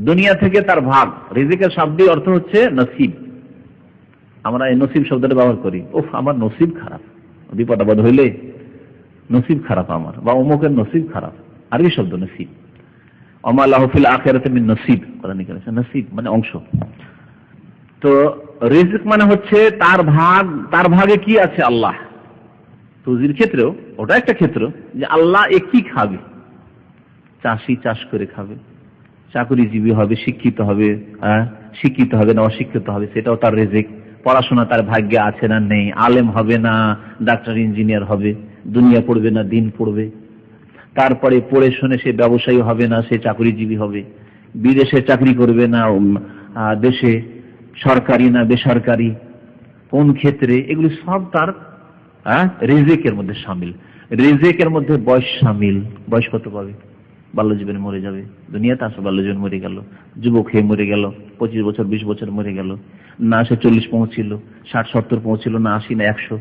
দুনিয়া থেকে তার ভাগ। রিজিকের শাব্দিক অর্থ হচ্ছে নসিব। আমরা এই নসিব শব্দটা ব্যবহার করি, ওফ আমার নসিব খারাপ, বিপদ আপদ হইলে নসিব খারাপ আমার, বা অমুকের নসিব খারাপ, আরবি শব্দ নসিব। ওমা লাহু ফিল আখিরাতি মিন নসিব, কোরআনে বলেছে নসিব মানে অংশ। তো রিজিক মানে হচ্ছে তার ভাগ, তার ভাগে কি আছে আল্লাহ। রুজির ক্ষেত্রেও ওটা একটা ক্ষেত্র যে আল্লাহ এ কি খাবে, চাষি চাষ করে খাবে, চাকরিজীবী হবে, শিক্ষিত হবে, শিক্ষিত হবে না অশিক্ষিত হবে, সেটাও তার রিজিক। পড়াশোনা তার ভাগ্যে আছে না নেই, আলেম হবে না ডাক্তার ইঞ্জিনিয়ার হবে, দুনিয়া পড়বে না দিন পড়বে, তারপরে পড়ে শুনে সে ব্যবসায়ী হবে না সে চাকরিজীবী হবে, বিদেশে চাকরি করবে না দেশে, সরকারি না বেসরকারি, কোন ক্ষেত্রে, এগুলি সব তার রিজিকের মধ্যে শামিল। রিজিকের মধ্যে বয়স শামিল, বয়স কত পাবে, বাল্যজীবনে মরে যাবে, দুনিয়াতে আসে বাল্যজীবন মরে গেল, যুবক হয়ে মরে গেল, 25 বছর 20 বছর মরে গেল, না সে 40 পৌঁছিল, 60-70 পৌঁছিল, না 80 না 100,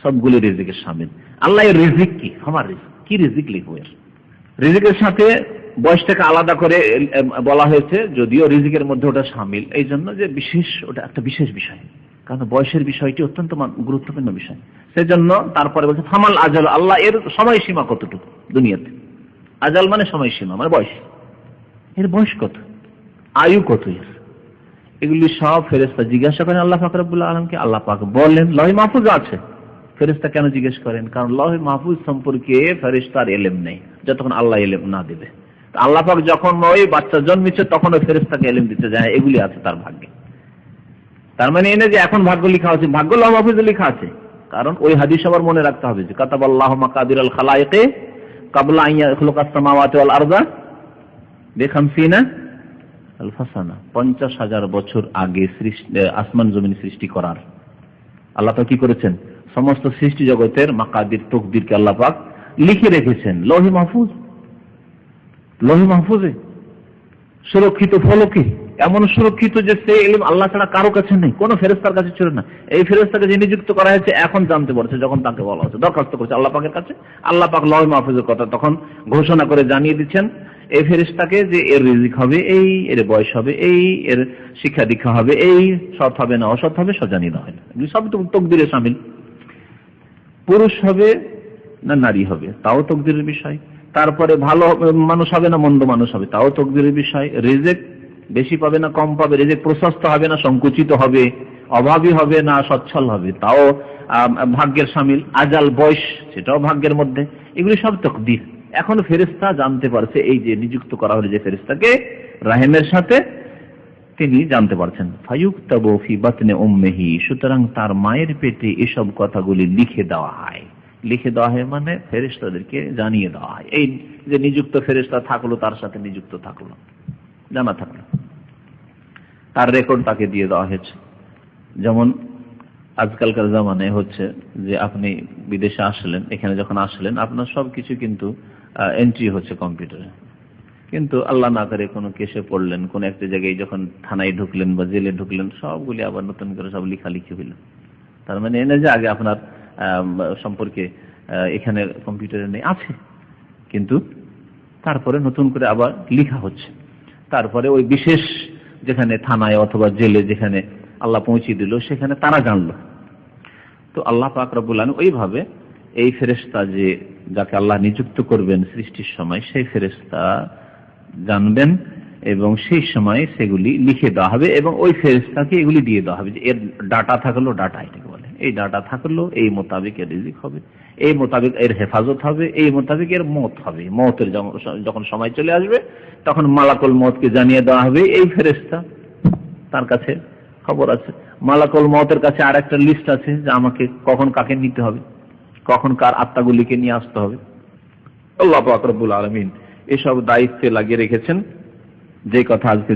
সবগুলো রিজিকের শামিল। আল্লাহ এর রিজিক কি, আমার রিজিক কি, রিজিক লিখবো। এর রিজিকের সাথে বয়সটাকে আলাদা করে বলা হয়েছে, যদিও রিজিকের মধ্যে ওটা শামিল, এই জন্য যে বিশেষ, ওটা একটা বিশেষ বিষয়, কারণ বয়সের বিষয়টি অত্যন্ত গুরুত্বপূর্ণ বিষয়। সেজন্য তারপরে বলছে ফামাল আজাল, আল্লাহ এর সময়সীমা কতটুকু দুনিয়াতে। আজাল মানে সময়সীমা মানে বয়স, এর বয়স কত, আয়ু কত এর, এগুলি সব ফেরেশতা জিজ্ঞাসা করেন আল্লাহ পাক রব্বুল আলামিনকে। আল্লাহ পাক বলেন লৌহ মাহফুজ আছে। ফেরেশতা কেন জিজ্ঞেস করেন? কারণ লৌহ মাহফুজ সম্পর্কে ফেরেশতার ইলম নেই যতক্ষণ আল্লাহ ইলম না দেবে। আল্লাহ পাক যখন ওই বাচ্চা জন্মিচ্ছে তখন ওই ফেরেশতাকে ইলম দিতে যায়, এগুলি আছে তার ভাগ্যে। তার মানে এই না যে এখন ভাগ্য লেখা আছে, ভাগ্য লৌহ মাহফুজে লেখা আছে। কারণ ওই হাদিস আবার মনে রাখতে হবে যে কাতাবাল্লাহু মাকাদিরাল খালায়েকে ক্বাবলা আন ইয়াখলুকাস সামাওয়াতি ওয়াল আরদা বে50 আলফা সানা, 50,000 বছর আগে আসমান জমিন সৃষ্টি করার আল্লাহ পাক কি করেছেন? সমস্ত সৃষ্টি জগতের মাকাদির তকদিরকে আল্লাহ পাক লিখে রেখেছেন লৌহে মাহফুজ। লৌহে মাহফুজে সুরক্ষিত ফলকে, এমন সুরক্ষিত যে সেই ইলম আল্লাহ ছাড়া কারো কাছে নেই, কোনো ফেরেশতার কাছে ছিল না। এই ফেরেশতাকে যে নিযুক্ত করা হয়েছে এখন জানতে পারছে, যখন তাকে বলা হচ্ছে, দরখাস্ত করছে আল্লাহ পাকের কাছে, আল্লাহ পাক লৌহে মাহফুজের কথা তখন ঘোষণা করে জানিয়ে দিচ্ছেন এই ফেরেশতাকে যে এর রিজিক হবে এই, এর বয়স হবে এই, এর শিক্ষা দীক্ষা হবে এই, সৎ হবে না অসৎ হবে সব জানিয়ে দেওয়া হয়। সব তো তকদিরে শামিল। পুরুষ হবে না নারী হবে তাও তকদিরের বিষয়। তারপরে ভালো মানুষ হবে না মন্দ মানুষ হবে তাও তকদিরের বিষয়। রিজিক বেশি পাবে না কম পাবে, রিজিক প্রশস্ত হবে না সংকুচিত হবে, অভাবী হবে না সচ্ছল হবে তাও ভাগ্যের শামিল। আজাল বয়স সেটাও ভাগ্যের মধ্যে। এগুলি সব তকদির। এখন ফেরেশতা জানতে পারছে, এই যে নিযুক্ত করা হলো যে ফেরেশতাকে রাহিমের সাথে, তিনি জানতে পারছেন ফায়ুক্তাবু ফি বাতনি উম্মিহি, সুতরাং তার মায়ের পেটে এসব কথাগুলি লিখে দেওয়া হয়। লিখে দেওয়া হয় মানে ফেরেশতাদেরকে জানিয়ে দেওয়া হয়। এই যে নিযুক্ত ফেরেশতা থাকলো, তার সাথে নিযুক্ত থাকলো, জানা থাকলো, তার রেকর্ড তাকে দিয়ে দেওয়া হয়েছে। যেমন আজকালকার জামানায় হচ্ছে যে আপনি বিদেশে আসলেন, এখানে যখন আসলেন আপনার সবকিছু কিন্তু এন্ট্রি হচ্ছে কম্পিউটারে, কিন্তু আল্লাহ না করে কোনো কেসে পড়লেন, কোন একটা জায়গায় যখন থানায় ঢুকলেন বা জেলে ঢুকলেন, সবগুলি আবার নতুন করে সব লেখালেখি হইল। তার মানে এনে যে আগে আপনার সম্পর্কে এখানে কম্পিউটারে নেই, আছে, কিন্তু তারপরে নতুন করে আবার লেখা হচ্ছে। তারপরে ওই বিশেষ যেখানে থানায় অথবা জেলে যেখানে আল্লাহ পৌঁছে দিল সেখানে তারা জানলো। তো আল্লাহ পাক রব্বুল আলামিন ওইভাবে এই ফেরেশতা যে যাকে আল্লাহ নিযুক্ত করবেন সৃষ্টির সময়, সেই ফেরেশতা জানবেন এবং সেই সময় সেগুলি লিখে দেওয়া হবে এবং ওই ফেরেশতাকে এগুলি দিয়ে দেওয়া হবে যে এর ডাটা থাকলো, ডাটা এটাকে বলে, এই ডাটা থাকলো, এই মোতাবেক এর রিজিক হবে, এই মোতাবেক এর হেফাজত হবে, এই মোতাবেক এর মওত হবে। মওতের যখন সময় চলে আসবে তখন মালাকুল মওতকে জানিয়ে দেওয়া হবে। এই ফেরেশতা তার কাছে খবর আছে, মালাকুল মওতের কাছে আর একটা লিস্ট আছে যে আমাকে কখন কাকে নিতে হবে, কখন কার আত্মাগুলিকে নিয়ে আসতে হবে। আল্লাহ পাক রব্বুল আলামিন এসব দায়িত্বে লাগিয়ে রেখেছেন। যে কথা আজকে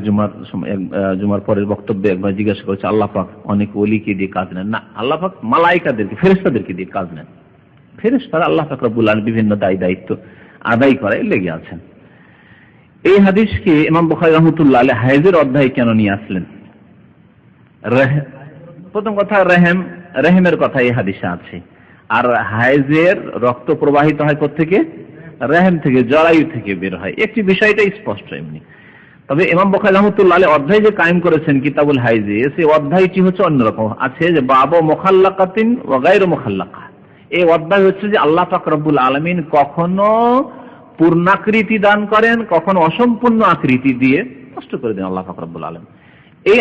জুমার পরের বক্তব্যে একবার জিজ্ঞাসা করেছে, আল্লাহ পাক অনেক ওলিকে দিয়ে কাজ নেন না, আল্লাহ পাক মালায়েকাদেরকে, ফেরেশতাদেরকে দিয়ে কাজ নেন। ফেরেশতারা আল্লাহ পাক রব্বুল আলামিন বিভিন্ন দায়িত্ব আদায় করায় লেগে আছেন। এই হাদিসকে ইমাম বুখারী রাহমাতুল্লাহ আলাইহি হায়েজের অধ্যায়ে কেন নিয়ে আসলেন? প্রথম কথা রেহেমের কথা এই হাদিসে আছে। আর হায়েজের রক্ত প্রবাহিত হয় কোত্থেকে? রেহেম থেকে, জরায়ু থেকে বের হয়। একটি বিষয়টা স্পষ্ট এমনি। তবে ইমাম বুখারী রাহমাতুল্লাহ আলাইহি অধ্যায় যে কায়েম করেছেন কিতাবুল হাইজে, সেই অধ্যায়টি হচ্ছে অন্যরকম আছে, যে বাবু মুখাল্লাকাতিন ওয়া গায়রু মুখাল্লাকা। এই অধ্যায় হচ্ছে যে আল্লাহ পাক রব্বুল আলামিন কখনো পূর্ণাকৃতি দান করেন, কখনো অসম্পূর্ণ আকৃতি দিয়ে নষ্ট করে দেন আল্লাহ পাক রব্বুল আলামিন। এই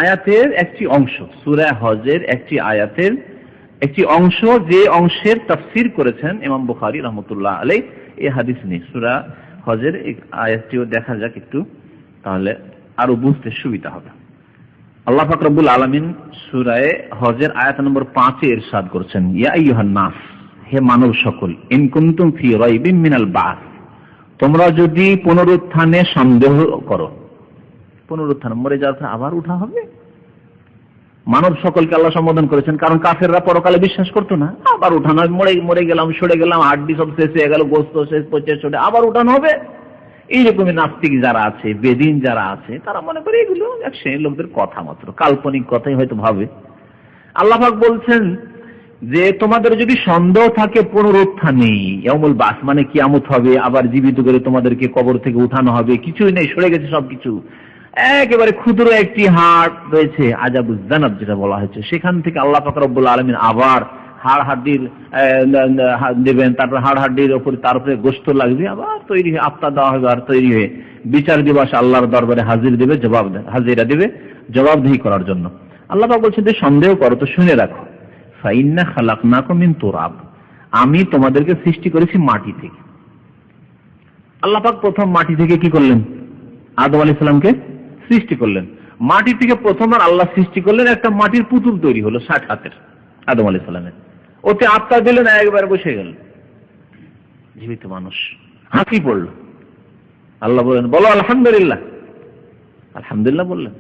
আয়াতের একটি অংশ, সূরা হজের একটি আয়াতের একটি অংশ, যে অংশের তাফসীর করেছেন ইমাম বুখারী রাহমাতুল্লাহ আলাইহি এই হাদিস নিয়ে। সূরা হজের এই আয়াতটিও দেখা যাক একটু, তাহলে আরো বুঝতে সুবিধা হবে। আল্লাহ পাক রব্বুল আলামিন সূরা হজের আয়াত নম্বর 5 এ ইরশাদ করেছেন, ইয়া আইয়ুহান নাস, হে মানব সকল, ইন কুনতুম ফি রাইবিন মিনাল বাস, তোমরা যদি পুনরুত্থানে সন্দেহ করো। পুনরুত্থান, মরে যাওয়ার পর আবার উঠা হবে? মানব সকলকে আল্লাহ সম্বোধন করেছেন, কারণ কাফেররা পরকালে বিশ্বাস করতো না। আবার উঠানো, মরে গেলাম, সরে গেলাম, হাড্ডি সব শেষ হয়ে গেল, গোস্ত শেষ, পচে ছড়ে, আবার উঠানো হবে। এইরকমই নাস্তিক যারা আছে, বেদিন যারা আছে, তারা মনে করে এগুলো এক শ্রেণীর লোকদের কথা মাত্র, কাল্পনিক কথাই হয়তো ভাবে। আল্লাহ পাক বলছেন যে তোমাদের যদি সন্দেহ থাকে পুনরুত্থানে, ইয়াউমুল বাস মানে কিয়ামত হবে, আবার জীবিত করে তোমাদেরকে কবর থেকে উঠানো হবে, কিছুই নেই, সরে গেছে সবকিছু, একেবারে ক্ষুদ্র একটি হাড় রয়েছে, আজাবুজ জানাব যেটা বলা হয়েছে, সেখান থেকে আল্লাহ পাক রব্বুল আলামিন আবার হাড় হাড্ডির দেবেন, তারপর হাড় হাড্ডির উপর, তারপরে গোশত লাগবে, আবার তৈরি হয়ে আত্মা দেওয়া হবে, আর তৈরি হয়ে বিচার দিবস আল্লাহর দরবারে হাজিরা দেবে জবাবদিহি করার জন্য। আল্লাহ পাক বলছেন যে সন্দেহ করো তো শুনে রাখো, ফাইন্না খালাকনাকুম মিন তুরাব, আমি তোমাদেরকে সৃষ্টি করেছি মাটি থেকে। আল্লাহ পাক প্রথম মাটি থেকে কি করলেন? আদম আলাইহিস সালামকে সৃষ্টি করলেন। মাটি থেকে প্রথমবার আল্লাহ সৃষ্টি করলেন, একটা মাটির পুতুল তৈরি হলো 60 হাতের আদম আলাইহিস সালামের, ওতে আত্মা দিলেন, একবারে বসে গেল জীবিত মানুষ, হাসি পড়ল। আল্লাহ বলেন বলো আলহামদুলিল্লাহ, আলহামদুলিল্লাহ বললেন।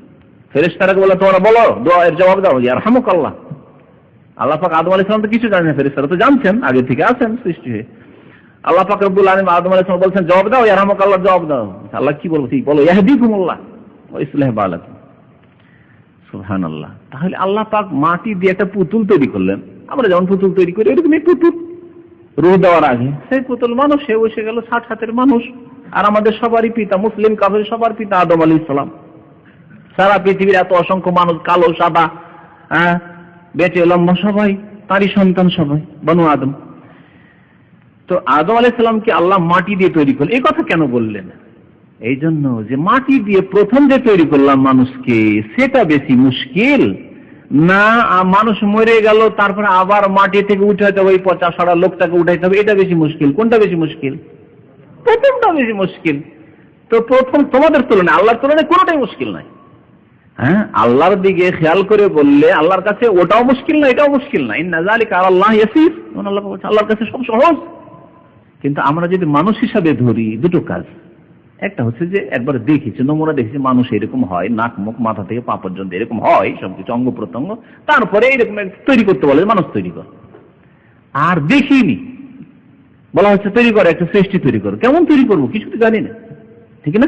ফেরেশতারাকে বলে তোমরা বলো, দোয়ার জবাব দাও, ইয়ারহামুকাল্লাহ। আল্লাহ পাক আদম আলাইহিস সালাম তো কিছু জানেন না, ফেরেশতারা তো জানছেন, আগে থেকে আছেন সৃষ্টি হয়ে। আল্লাহ পাক রব্বুল আলামিন আদম আলাইহিস সালাম বলছেন জবাব দাও, ইয়ারহামুকাল্লাহ জবাব দাও। আল্লাহ কি বলবো? ঠিক বলো, ইয়াহদিকুমুল্লাহ ওয়া ইসলাহ বালাকুম। সুবহানাল্লাহ। তাহলে আল্লাহ পাক মাটি দিয়ে একটা পুতুল তৈরি করলেন। আমরা যেমন পুতুল তৈরি করি এরকম এই পুতুল রূহ দেওয়ার আগে সেই পুতুল মানুষ হয়ে বসে গেল, 60 হাতের মানুষ। আর আমাদের সবারই পিতা, মুসলিম কাফের সবার পিতা আদম আলাইহিস সালাম। সারা পৃথিবীর এত অসংখ্য মানুষ, কালো সাদা, বেটে লম্বা, সবাই তারই সন্তান, সবাই বনু আদম। তো আদম আলাইহিস সালামকে আল্লাহ মাটি দিয়ে তৈরি করলেন। এই কথা কেন বললেন? এই জন্য যে মাটি দিয়ে প্রথম যে তৈরি করলাম মানুষকে, সেটা বেশি মুশকিল না মানুষ মরে গেল তারপরে আবার মাটি থেকে উঠাইতে হবে, ওই পচা সারা লোকটাকে উঠাইতে হবে, এটা বেশি মুশকিল? কোনটা বেশি মুশকিল? প্রথমটা বেশি মুশকিল। তো প্রথম তোমাদের তুলনায়, আল্লাহর তুলনায় কোনটাই মুশকিল নাই। হ্যাঁ, আল্লাহর দিকে খেয়াল করে বললে আল্লাহর কাছে ওটাও মুশকিল না, এটাও মুশকিল না। ইন্না যালিকা আলাল্লাহি ইয়াসির, আল্লাহ বলছে আল্লাহর কাছে সব সহজ। কিন্তু আমরা যদি মানুষ হিসাবে ধরি, দুটো কাজ। একটা হচ্ছে যে একবার দেখেছি, নমুনা দেখেছি, মানুষ এরকম হয়, নাক মুখ মাথা থেকে পা পর্যন্ত এরকম হয়, সবকিছু অঙ্গ প্রত্যঙ্গ, তারপরে এরকম তৈরি করতে বলে মানুষ তৈরি কর। আর দেখিনি, বলা হচ্ছে তৈরি করে, একটা সৃষ্টি তৈরি করো। কেমন তৈরি করবো কিছু তো জানি না, ঠিক না?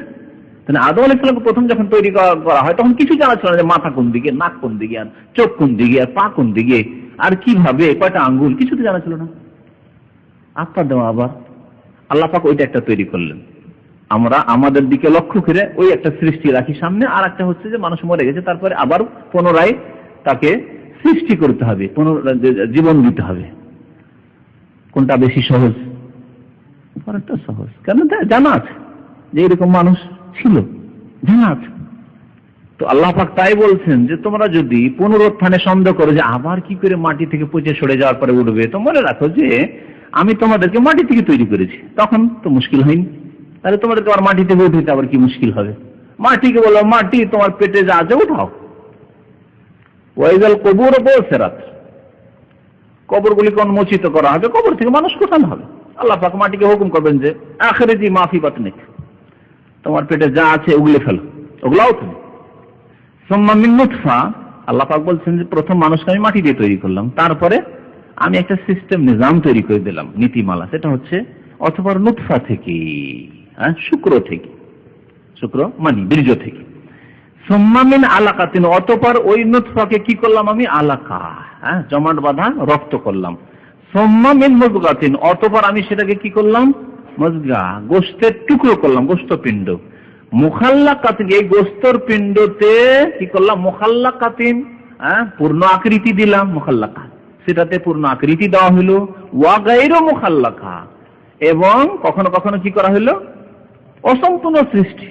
তাহলে আদম আলাইহিস সালামকে প্রথম যখন তৈরি করা হয় তখন কিছু জানা ছিল না যে মাথা কোন দিকে, নাক কোন দিকে, আর চোখ কোন দিকে, আর পা কোন দিকে, আর কিভাবে, কয়টা আঙ্গুল, কিছু তো জানা ছিল না। আত্মা দেওয়া আবার আল্লাহ পাক ওইটা একটা তৈরি করলেন। আমরা আমাদের দিকে লক্ষ্য করে ওই একটা সৃষ্টি রাখি সামনে, আর একটা হচ্ছে যে মানুষ মরে গেছে, তারপরে আবার পুনরায় তাকে সৃষ্টি করতে হবে, জীবন দিতে হবে। কোনটা বেশি সহজ? পরেরটা সহজ। কেন? জানা আছে যে এরকম মানুষ ছিল, জানা আছে। তো আল্লাহ পাক তাই বলছেন যে তোমরা যদি পুনরুত্থানে সন্দেহ করো যে আবার কি করে মাটি থেকে পচে সরে যাওয়ার পরে উঠবে, তো মনে রাখো যে আমি তোমাদেরকে মাটি থেকে তৈরি করেছি, তখন তো মুশকিল হয়নি। তাহলে তোমাদেরকে আবার মাটি থেকে উঠতে আবার কি মুশকিল হবে? মাটিকে বলো, মাটি তোমার পেটে যা আছে উঠাও। ওয়াইজাল কবুর বুসিরাত, কবরগুলিকে উন্মোচিত করা হবে, কবর থেকে মানুষ কোথানো হবে। আল্লাহ পাক মাটিকে হুকুম করবেন যে আখিরাতি মাফি বাতনিক, তোমার পেটে যা আছে ওগুলো ফেলো, ওগুলাও তুমি। সুম্মা মিন নুতফা, আল্লাহ পাক বলছেন যে প্রথম মানুষকে আমি মাটি দিয়ে তৈরি করলাম, তারপরে আমি একটা সিস্টেম নিজাম তৈরি করে দিলাম, নীতিমালা। সেটা হচ্ছে অথবা নুতফা থেকে, শুক্র থেকে, শুক্র মানে বীর্য থেকে। সুম্মা মিন আলাকাতিন, অতঃপর ওই নুতফাকে কি করলাম আমি? আলাকা, জমাট বাঁধা রক্ত করলাম। সুম্মা মিন মুযগাতিন, অতঃপর আমি সেটাকে কি করলাম? মুযগা, গোশতের টুকরো করলাম, গোশতপিণ্ড। মুখাল্লাকাতিন, এই গোশতের পিণ্ডতে কি করলাম? মুখাল্লাকাতিন, পূর্ণ আকৃতি দিলাম। মুখাল্লাকা, সেটাতে পূর্ণ আকৃতি দেওয়া হলো। ওয়া গায়রু মুখাল্লাকা, এবং কখনো কখনো কি করা হলো? অসম্পূর্ণ সৃষ্টি।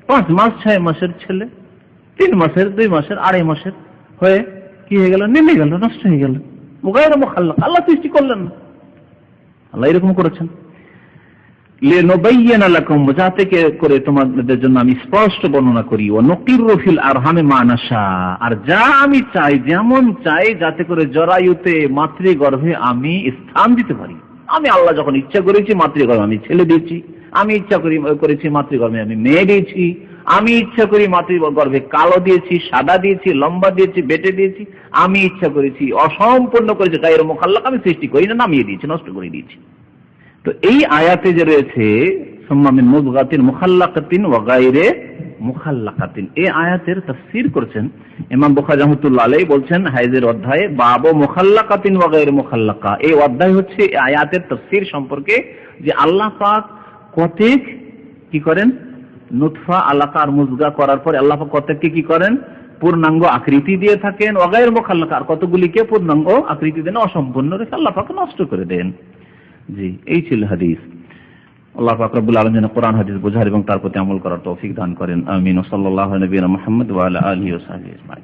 5 মাস 6 মাসের ছেলে 3 মাসের 2 মাসের 2.5 মাসের হয়ে কি হয়ে গেল? নেমে গেল, নষ্ট হয়ে গেল। গায়রু মুখাল্লাকা, আল্লাহ সৃষ্টি করলেন না, আল্লাহ এরকম করেছেন। লিনুবাইয়িনা লাকুম, যাতে করে তোমাদের জন্য আমি স্পষ্ট বর্ণনা করি। ওয়া নুকিরু ফিল আরহামে মা নাশা, আর যা আমি চাই, যেমন চাই, যাতে করে জরায়ুতে, মাতৃগর্ভে আমি স্থান দিতে পারি। আমি আল্লাহ যখন ইচ্ছা করেছি মাতৃগর্ভে আমি ছেলে দিয়েছি, আমি ইচ্ছা করেছি মাতৃগর্ভে আমি মেয়ে দিয়েছি, আমি ইচ্ছা করি মাতৃগর্ভে কালো দিয়েছি, সাদা দিয়েছি, লম্বা দিয়েছি, বেটে দিয়েছি, আমি ইচ্ছা করেছি অসম্পূর্ণ করেছি, গায়রু মুখাল্লাকা, আমি সৃষ্টি করি না, নামিয়ে দিয়েছি, নষ্ট করে দিয়েছি। তো এই আয়াতে যে রয়েছে সুম্মা মিন মুযগাতিন মুখাল্লাকাতিন ওয়া গায়রে মুখাল্লাকাতিন, এই আয়াতের তাফসীর করেছেন ইমাম বুখারী রাহমাতুল্লাহ আলাইহি। বলছেন হাইজের অধ্যায়ে বাবু মুখাল্লাকাতিন ওয়া গায়রে মুখাল্লাকা, এই অধ্যায় হচ্ছে এই আয়াতের তাফসীর সম্পর্কে, যে আল্লাহ পাক কতক কি করেন? নুতফা, আলাকা আর মুযগা করার পরে আল্লাহ পাক কতককে কি করেন? পূর্ণাঙ্গ আকৃতি দিয়ে থাকেন। ওয়া গায়রে মুখাল্লাকা, আর কতগুলিকে পূর্ণাঙ্গ আকৃতি দেন, অসম্পূর্ণ রেখে আল্লাহ পাক নষ্ট করে দেন। জি, এই ছিল হাদিস। আল্লাহ পাক রব্বুল আলামিন কোরআন হাদিস বোঝার এবং তার প্রতি আমল করার তৌফিক দান করেন। আমিন। সাল্লাল্লাহু আলা নবিয়িনা মুহাম্মদ ওয়া আলা আলিহি ওয়া সাহবিহি আজমাইন।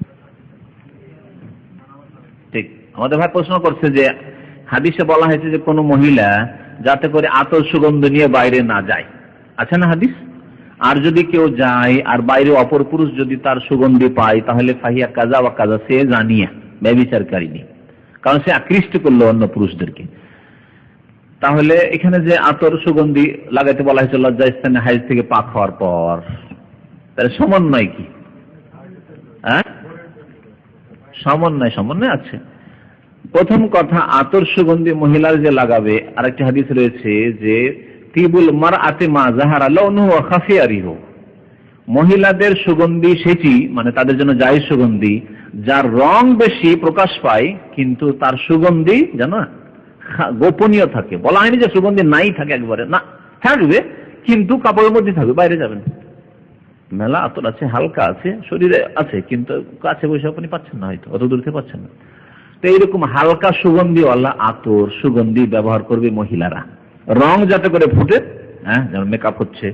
ঠিক, আমাদের ভাই প্রশ্ন করছে যে হাদিসে বলা হয়েছে যে কোন মহিলা যাতে করে আতর সুগন্ধ নিয়ে বাইরে না যায়, আছে না হাদিস? আর যদি কেউ যায় আর বাইরে অপর পুরুষ যদি তার সুগন্ধি পায়, তাহলে ফাহিয়া কাজা ওয়া কাজা, সে জানিয়া ব্যভিচারকারিনী, কারণ সে আকৃষ্ট করলো অন্য পুরুষদেরকে। তাহলে এখানে যে আতর সুগন্ধি লাগাইতে বলা হয়েছে লজ্জাস্থানে হাইজ থেকে পাক হওয়ার পর, তাহলে সমন্বয় কি? হ্যাঁ, সমন্বয় আছে। প্রথম কথা, আতর সুগন্ধি মহিলার যে লাগাবে, আরেকটি হাদিস রয়েছে যে তিবুল মারআতি মা যাহারা লাউনুহু ওয়া খাফিয়া রিহু, মহিলাদের সুগন্ধি সেটি, মানে তাদের জন্য জায়েজ সুগন্ধি যার রং বেশি প্রকাশ পায় কিন্তু তার সুগন্ধি যেন গোপনীয় থাকে। বলা হয়নি যে সুগন্ধি নাই থাকে, একবারে না, থাকবে কিন্তু কাপড়ের মধ্যে থাকবে, বাইরে যাবেন। মেলা আতর আছে, হালকা আছে, শরীরে আছে, কিন্তু কাছে বসে আপনি পাচ্ছেন না, হয়তো অত দূর থেকে পাচ্ছেন না। তো এইরকম হালকা সুগন্ধিওয়ালা আতর সুগন্ধি ব্যবহার করবে মহিলারা, রং যাতে করে ফুটে, হ্যাঁ, যেমন মেকআপ হচ্ছে,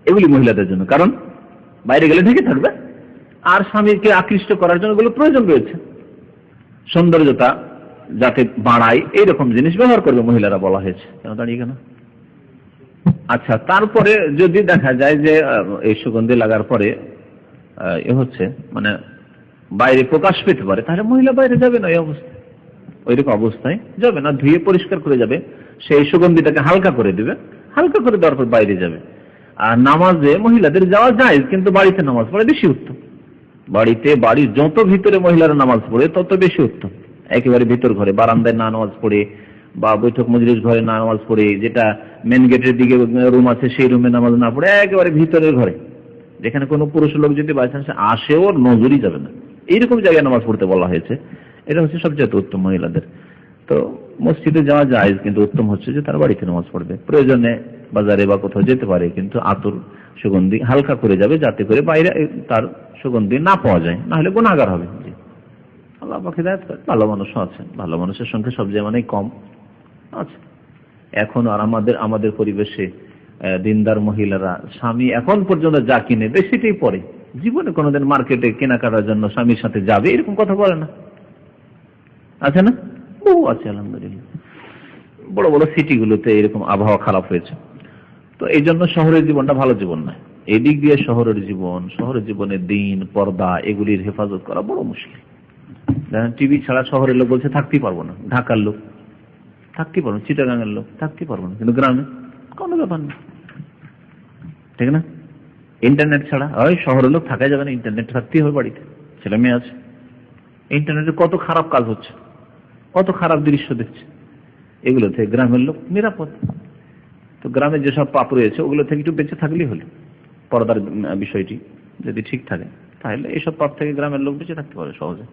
এগুলি মহিলাদের জন্য, কারণ বাইরে গেলে ঢেকে থাকবে। আর স্বামীকে আকৃষ্ট করার জন্য এগুলো প্রয়োজন রয়েছে, সৌন্দর্যতা যাতে বাড়ায়, এইরকম জিনিস ব্যবহার করবে মহিলারা, বলা হয়েছে। কেন দাঁড়িয়ে কেন? আচ্ছা, তারপরে যদি দেখা যায় যে এই সুগন্ধি লাগার পরে হচ্ছে মানে বাইরে প্রকাশ পেতে পারে, তাহলে মহিলা বাইরে যাবে না, ওইরকম অবস্থায় যাবে না, ধুয়ে পরিষ্কার করে যাবে, সেই সুগন্ধিটাকে হালকা করে দিবে, হালকা করে দেওয়ার পর বাইরে যাবে। আর নামাজে মহিলাদের যাওয়া যায়, কিন্তু বাড়িতে নামাজ পড়ে বেশি উত্তম। বাড়ির যত ভিতরে মহিলারা নামাজ পড়ে তত বেশি উত্তম। একেবারে ভিতর ঘরে বারান্দায় না নামাজ পড়ে বা বৈঠক মজলিস ঘরে না নামাজ পড়ে, যেটা মেন গেটের দিকে রুম আছে সেই রুমে নামাজ না পড়ে, একেবারে ভিতরের ঘরে, যেখানে কোনো পুরুষ লোক যদি বাই চান্স আসে ওর নজরই যাবে না, এইরকম জায়গায় নামাজ পড়তে বলা হয়েছে। এটা হচ্ছে সবচেয়ে উত্তম মহিলাদের। তো মসজিদে যাওয়া যায়, কিন্তু উত্তম হচ্ছে যে তার বাড়িতে নামাজ পড়বে। প্রয়োজনে বাজারে বা কোথাও যেতে পারে, কিন্তু আতর সুগন্ধি হালকা করে যাবে, যাতে করে বাইরে তার সুগন্ধি না পাওয়া যায়, না হলে গুনাহগার হবে। আল্লাহ পাক হিদায়াত করেন। ভালো মানুষও আছেন, ভালো মানুষের সংখ্যা সব জায়গায় কম আছে এখন। আর আমাদের পরিবেশে দিনদার মহিলারা স্বামী এখন পর্যন্ত যা কিনে দেয় সেটাই পরে, জীবনে কোনোদিন মার্কেটে কেনাকাটার জন্য স্বামীর সাথে যাবে এরকম কথা বলে না, আছে না? বহু আছে আলহামদুলিল্লাহ। বড় বড় সিটিগুলোতে এরকম আবহাওয়া খারাপ হয়েছে। তো এই জন্য শহরের জীবনটা ভালো জীবন নয়। এদিক দিয়ে শহরের জীবনে দিন, পর্দা, এগুলির হেফাজত করা বড় মুশকিল। টিভি ছাড়া শহরের লোক বলছে থাকতেই পারবো না, ঢাকার লোক থাকতে পারবো, চিটাগাঙের লোক থাকতে পারবো না, কিন্তু গ্রামে কোনো ব্যাপার না, ঠিক না? ইন্টারনেট ছাড়া ওই শহরের লোক থাকা যাবে না, ইন্টারনেট থাকতেই হবে বাড়িতে, ছেলে মেয়ে আছে। ইন্টারনেটে কত খারাপ কাজ হচ্ছে, কত খারাপ দৃশ্য দেখছে, এগুলো থেকে গ্রামের লোক নিরাপদ। তো গ্রামে যেসব পাপ রয়েছে ওগুলো থেকে একটু বেঁচে থাকলেই হলো। পর্দার বিষয়টি যদি ঠিক থাকে তাহলে এইসব পাপ থেকে গ্রামের লোক বেঁচে থাকতে পারে সহজে।